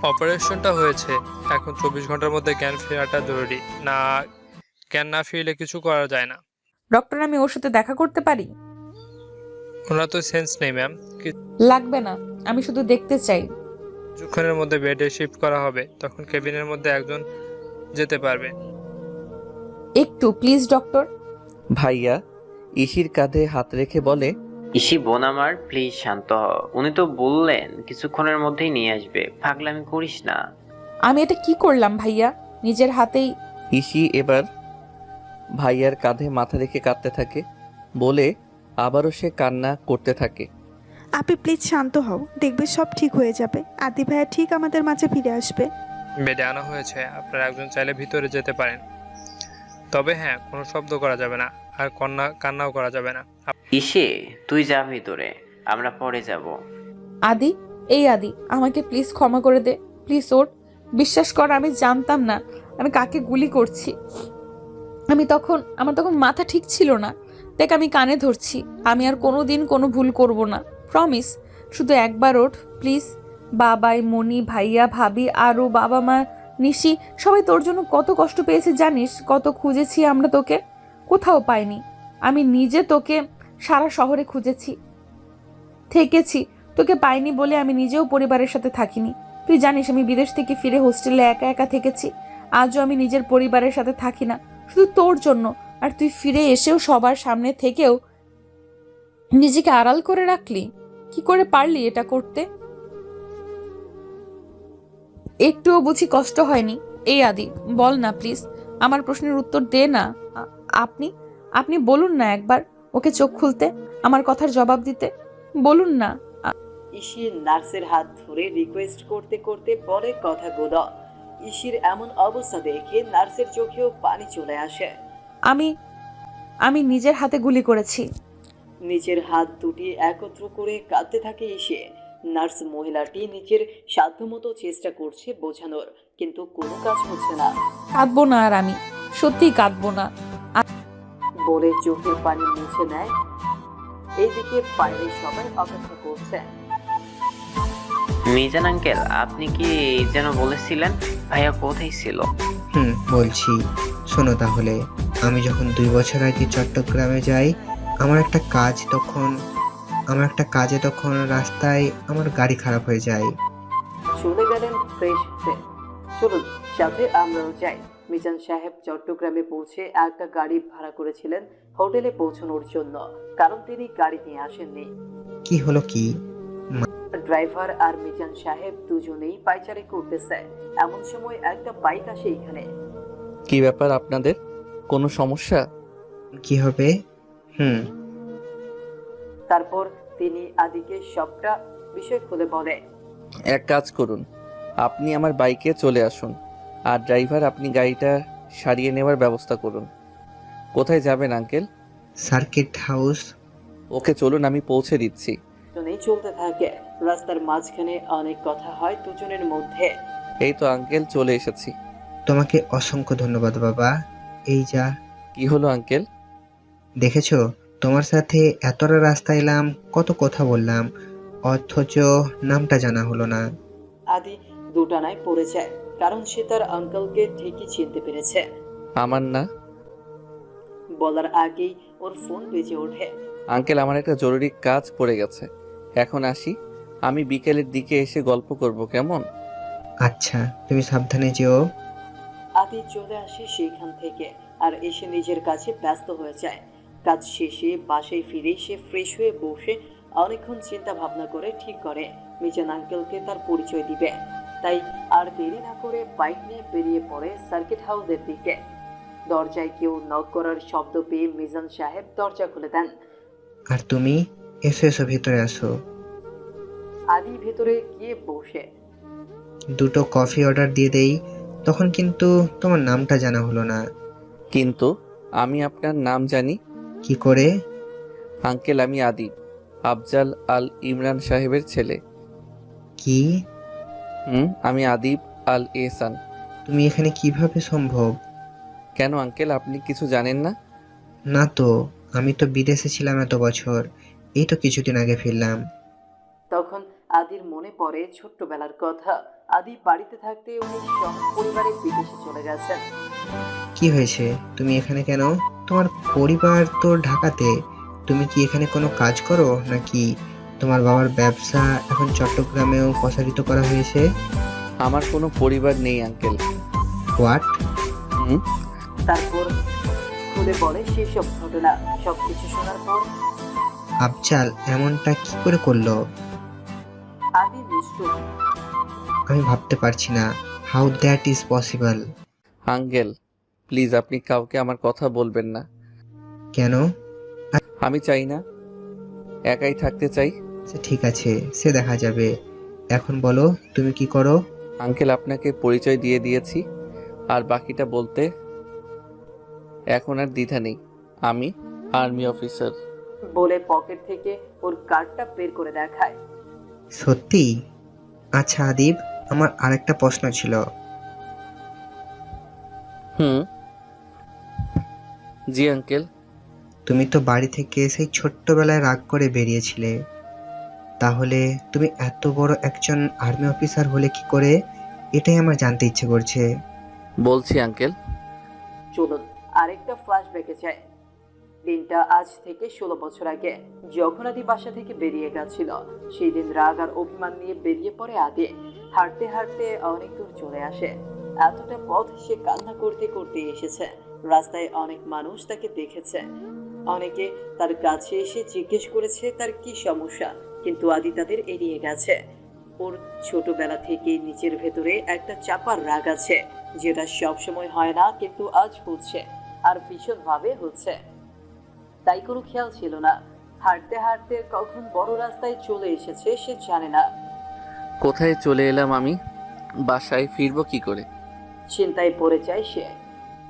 অপারেশনটা হয়েছে, এখন 24 ঘন্টার মধ্যে জ্ঞান ফেরাটা জরুরি। না, জ্ঞান না ফিরলে কিছু করা যায় না। ডক্টর আমি ওর সাথে দেখা করতে পারি? ওনার তো সেন্স নেই ম্যাম। লাগবে না, আমি শুধু দেখতে চাই। কিছুক্ষণের মধ্যে বেডে শিফট করা হবে, তখন কেবিনের মধ্যে একজন যেতে পারবে। একটু প্লিজ ডক্টর। ভাইয়া ইসির কাঁধে হাত রেখে বলে, ইসি বোন আমার, প্লিজ শান্ত হ। উনি তো বললেন কিছুক্ষণের মধ্যেই নিয়ে আসবে, পাগলামি করিস না। আমি এটা কি করলাম ভাইয়া? নিজের হাতেই। ইসি এবার ভাইয়ার কাঁধে মাথা রেখে কাঁদতে থাকে, বলে আবারও সে কান্না করতে থাকে। আপনি প্লিজ শান্ত হও, দেখবে সব ঠিক হয়ে যাবে। আদি ভাইয়া ঠিক আমাদের মাঝে ফিরে আসবে। বেডে আনা হয়েছে, আপনারা একজন চাইলে ভিতরে যেতে পারেন। তবে হ্যাঁ, কোনো শব্দ করা যাবে না, আর কান্নাও করা যাবে না। ইসে, তুই যা ভিতরে, আমরা পরে যাব। আদি, এই আদি, আমাকে প্লিজ ক্ষমা করে দে প্লিজ। ওর বিশ্বাস কর, আমি জানতাম না আমি কাকে গুলি করছি। আমার তখন মাথা ঠিক ছিল না। দেখ আমি কানে ধরছি, আমি আর কোনোদিন কোনো ভুল করব না, প্রমিস। শুধু একবার ওঠ প্লিজ। বাবাই, মনি, ভাইয়া, ভাবি, আরও বাবা মা, নিশি, সবাই তোর জন্য কত কষ্ট পেয়েছে জানিস? কত খুঁজেছি আমরা তোকে, কোথাও পাইনি। আমি নিজে তোকে সারা শহরে খুঁজেছি, থেকেছি, তোকে পাইনি বলে আমি নিজেও পরিবারের সাথে থাকিনি। তুই জানিস আমি বিদেশ থেকে ফিরে হোস্টেলে একা একা থেকেছি। আজও আমি নিজের পরিবারের সাথে থাকি না, শুধু তোর জন্য। আর তুই ফিরে এসেও সবার সামনে থেকেও নিজেকে আড়াল করে রাখলি। কি করে পারলি এটা করতে? একটুও বুঝি কষ্ট হয়নি? এই আদি, বল না প্লিজ, আমার প্রশ্নের উত্তর দে না। আপনি বলুন না একবার ওকে চোখ খুলতে, আমার কথার জবাব দিতে। বলুন না। ইসি নার্সের হাত ধরে রিকোয়েস্ট করতে করতে পরে কথাগুলো। ইসির এমন অবস্থা দেখে নার্সের চোখেও পানি চলে আসে। আমি নিজের হাতে গুলি করেছি। নিজের হাত দুটি একত্র করে কাঁদতে থাকে ইসে। নার্স মহিলাটি নিজের সাধ্যমতো চেষ্টা করছে বোঝানোর, কিন্তু কোনো কাজ হচ্ছে না। কাঁদবো না, আর আমি সত্যিই কাঁদবো না বলে চোখের পানি মুছে নেয়। এইদিকে বাইরে সবাই অপেক্ষা করছে। মিজান আঙ্কেল, আপনি কি যেন বলেছিলেন ভাইয়া কোথায় ছিল? বলছি, শোনো তাহলে। আমি যখন 2 বছর আগে চট্টগ্রামে যাই, আমার একটা কাজে তখন রাস্তায় আমার গাড়ি খারাপ হয়ে যায়। চলে গেলেন ফ্রেশ হতে। চলুন সাথে আমরাও যাই। মিজান সাহেব চট্টগ্রামে পৌঁছে একটা গাড়ি ভাড়া করেছিলেন হোটেলে পৌঁছানোর জন্য, কারণ তিনি গাড়ি নিয়ে আসেননি। কি হলো কি? ড্রাইভার আর মিজান সাহেব দুজনেই পায়চারি করতেছে। এমন সময় একটা বাইক আসে এখানে। কি ব্যাপার আপনাদের? কোনো সমস্যা? কি হবে? তারপর তিনি আদিকে সবটা বিষয় খুলে বলে। এক কাজ করুন, আপনি আমার বাইকে চলে আসুন, আর ড্রাইভার আপনি গাড়িটা সারিয়ে নেওয়ার ব্যবস্থা করুন। কোথায় যাবেন আঙ্কেল? Circuit house. ওকে চলুন, আমি পৌঁছে দিচ্ছি। দুজনেই চলতে থাকে। রাস্তার মাঝখানে অনেক কথা হয় দুজনের মধ্যে। এই তো আঙ্কেল, চলে এসেছি। তোমাকে অসংখ্য ধন্যবাদ বাবা। এই যা। কি হলো আঙ্কেল? দেখেছো, তোমার সাথে এতটা রাস্তা এলাম, কত কথা বললাম, অথচ নামটা জানা হলো না। আদি দুটানায় পড়ে যায়, কারণ সে তার আঙ্কেলকে ঠিকই চিনতে পেরেছে। আমার না। বলার আগেই ওর ফোন বেজে ওঠে। আঙ্কেল, আমার একটা জরুরি কাজ পড়ে গেছে, এখন আসি। আমি বিকেলের দিকে এসে গল্প করব, কেমন? আচ্ছা, তুমি সাবধানে যেও। আদি চলে আসে সেখান থেকে আর এসে নিজের কাছে ব্যস্ত হয়ে যায়। কাজ শেষে বাসায় ফিরে সে ফ্রেশ হয়ে বসে অনেকক্ষণ চিন্তা ভাবনা করে ঠিক করে মিজান আঙ্কেলকে তার পরিচয় দিবে। তাই আর দেরি না করে বাইক নিয়ে বেরিয়ে পড়ে সার্কিট হাউসের দিকে। দরজায় কেউ নক করার শব্দ পেয়ে মিজান সাহেব দরজা খুলে দেন। আর তুমি এসো এসো, ভেতরে আসো। আদি ভেতরে গিয়ে বসে। দুটো কফি অর্ডার দিয়ে দেই। তখন কিন্তু তোমার নামটা জানা হলো না। কিন্তু আমি আপনার নাম জানি। কি করে? আঙ্কেল, আমি আদিব, আফজাল আল ইমরান সাহেবের ছেলে। কি? আমি আদিব আল এহসান। তুমি এখানে কিভাবে সম্ভব? কেন আঙ্কেল, আপনি কিছু জানেন না? না তো, আমি তো বিদেশে ছিলাম এত বছর, এই তো কিছুদিন আগে ফিরলাম। তখন আদির মনে পড়ে ছোট্টবেলার কথা। আদি বাড়িতে থাকতে উনি সব পরিবারে বিদেশে চলে গেছেন। কি হয়েছে? তুমি এখানে কেন? তোমার পরিবার তো ঢাকাতে, তুমি কি এখানে কোনো কাজ করো নাকি তোমার বাবার ব্যবসা এখন চট্টগ্রামেও প্রসারিত করা হয়েছে? আমার কোনো পরিবার নেই আঙ্কেল। হোয়াট? তারপর খুলে বলে সেসব ঘটনা। সবকিছু শোনার পর আফজাল এমনটা কি করে করলো? আদি নিষ্ঠুর। আমি ভাবতে পারছি না, how that is possible. Uncle, please আপনি কাউকে আমার কথা বলবেন না। কেন? আমি চাই না, একাই থাকতে চাই। ঠিক আছে, সে দেখা যাবে। এখন বলো তুমি কি করো? আঙ্কেল, আপনাকে পরিচয় দিয়ে দিয়েছি, আর বাকিটা বলতে এখন আর দ্বিধা নেই। আমি আর্মি অফিসার। বলে পকেট থেকে ওর কার্ডটা বের করে দেখায়। সত্যি? আচ্ছা আদিব, আমার আরেকটা প্রশ্ন ছিল। জি আঙ্কেল। তুমি তো বাড়ি থেকে সেই ছোট্টবেলায় রাগ করে বেরিয়েছিলে, তাহলে তুমি এত বড় একজন আর্মি অফিসার হলে কি করে? এটাই আমার জানতে ইচ্ছে করছে। বলছি আঙ্কেল। চলুন আরেকটা ফ্ল্যাশব্যাকে যায়। দিনটা আজ থেকে 16 বছর আগে, যখন আদি বাসা থেকে বেরিয়ে গেছিল। সেই দিন রাগ আর অভিমান নিয়ে বেরিয়ে পড়ে আদি। হাঁটতে হাঁটতে অনেক দূর চলে আসে। এতটা পথ সে কান্না করতে করতে এসেছে। রাস্তায় অনেক মানুষ তাকে দেখেছে, অনেকে তার কাছে এসে জিজ্ঞেস করেছে তার কি সমস্যা, কিন্তু আদি তাদের এড়িয়ে গেছে। ওর ছোটবেলা থেকে নিজের ভেতরে একটা চাপার রাগ আছে, যেটা সবসময় হয় না, কিন্তু আজ হচ্ছে, আর ভীষণভাবে হচ্ছে। তাই কোনো খেয়াল ছিল না। হাঁটতে হাঁটতে কখন বড় রাস্তায় চলে এসেছে সে জানে না। কোথায় চলে এলাম আমি? বাসায় ফিরবো কি করে? চিন্তায় পড়ে যায় সে।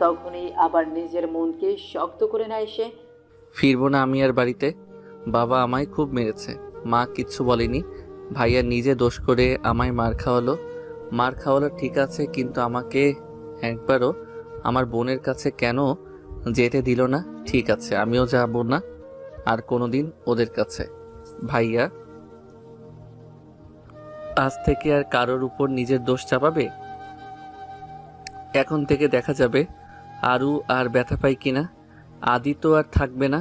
তখনই আবার নিজের মনকে শক্ত করে নেয় সে। ফিরবো না আমি আর বাড়িতে। বাবা আমায় খুব মেরেছে, মা কিচ্ছু বলেনি। ভাইয়া নিজে দোষ করে আমায় মার খাওয়ালো ঠিক আছে, কিন্তু আমাকে একবারও আমার বোনের কাছে কেন যেতে দিল না? ঠিক আছে, আমিও যাব না আর কোনোদিন ওদের কাছে। ভাইয়া আজ থেকে আর কারোর উপর নিজের দোষ চাপাবে? এখন থেকে দেখা যাবে আরু আর ব্যথা পাই কিনা। আদি তো আর থাকবে না।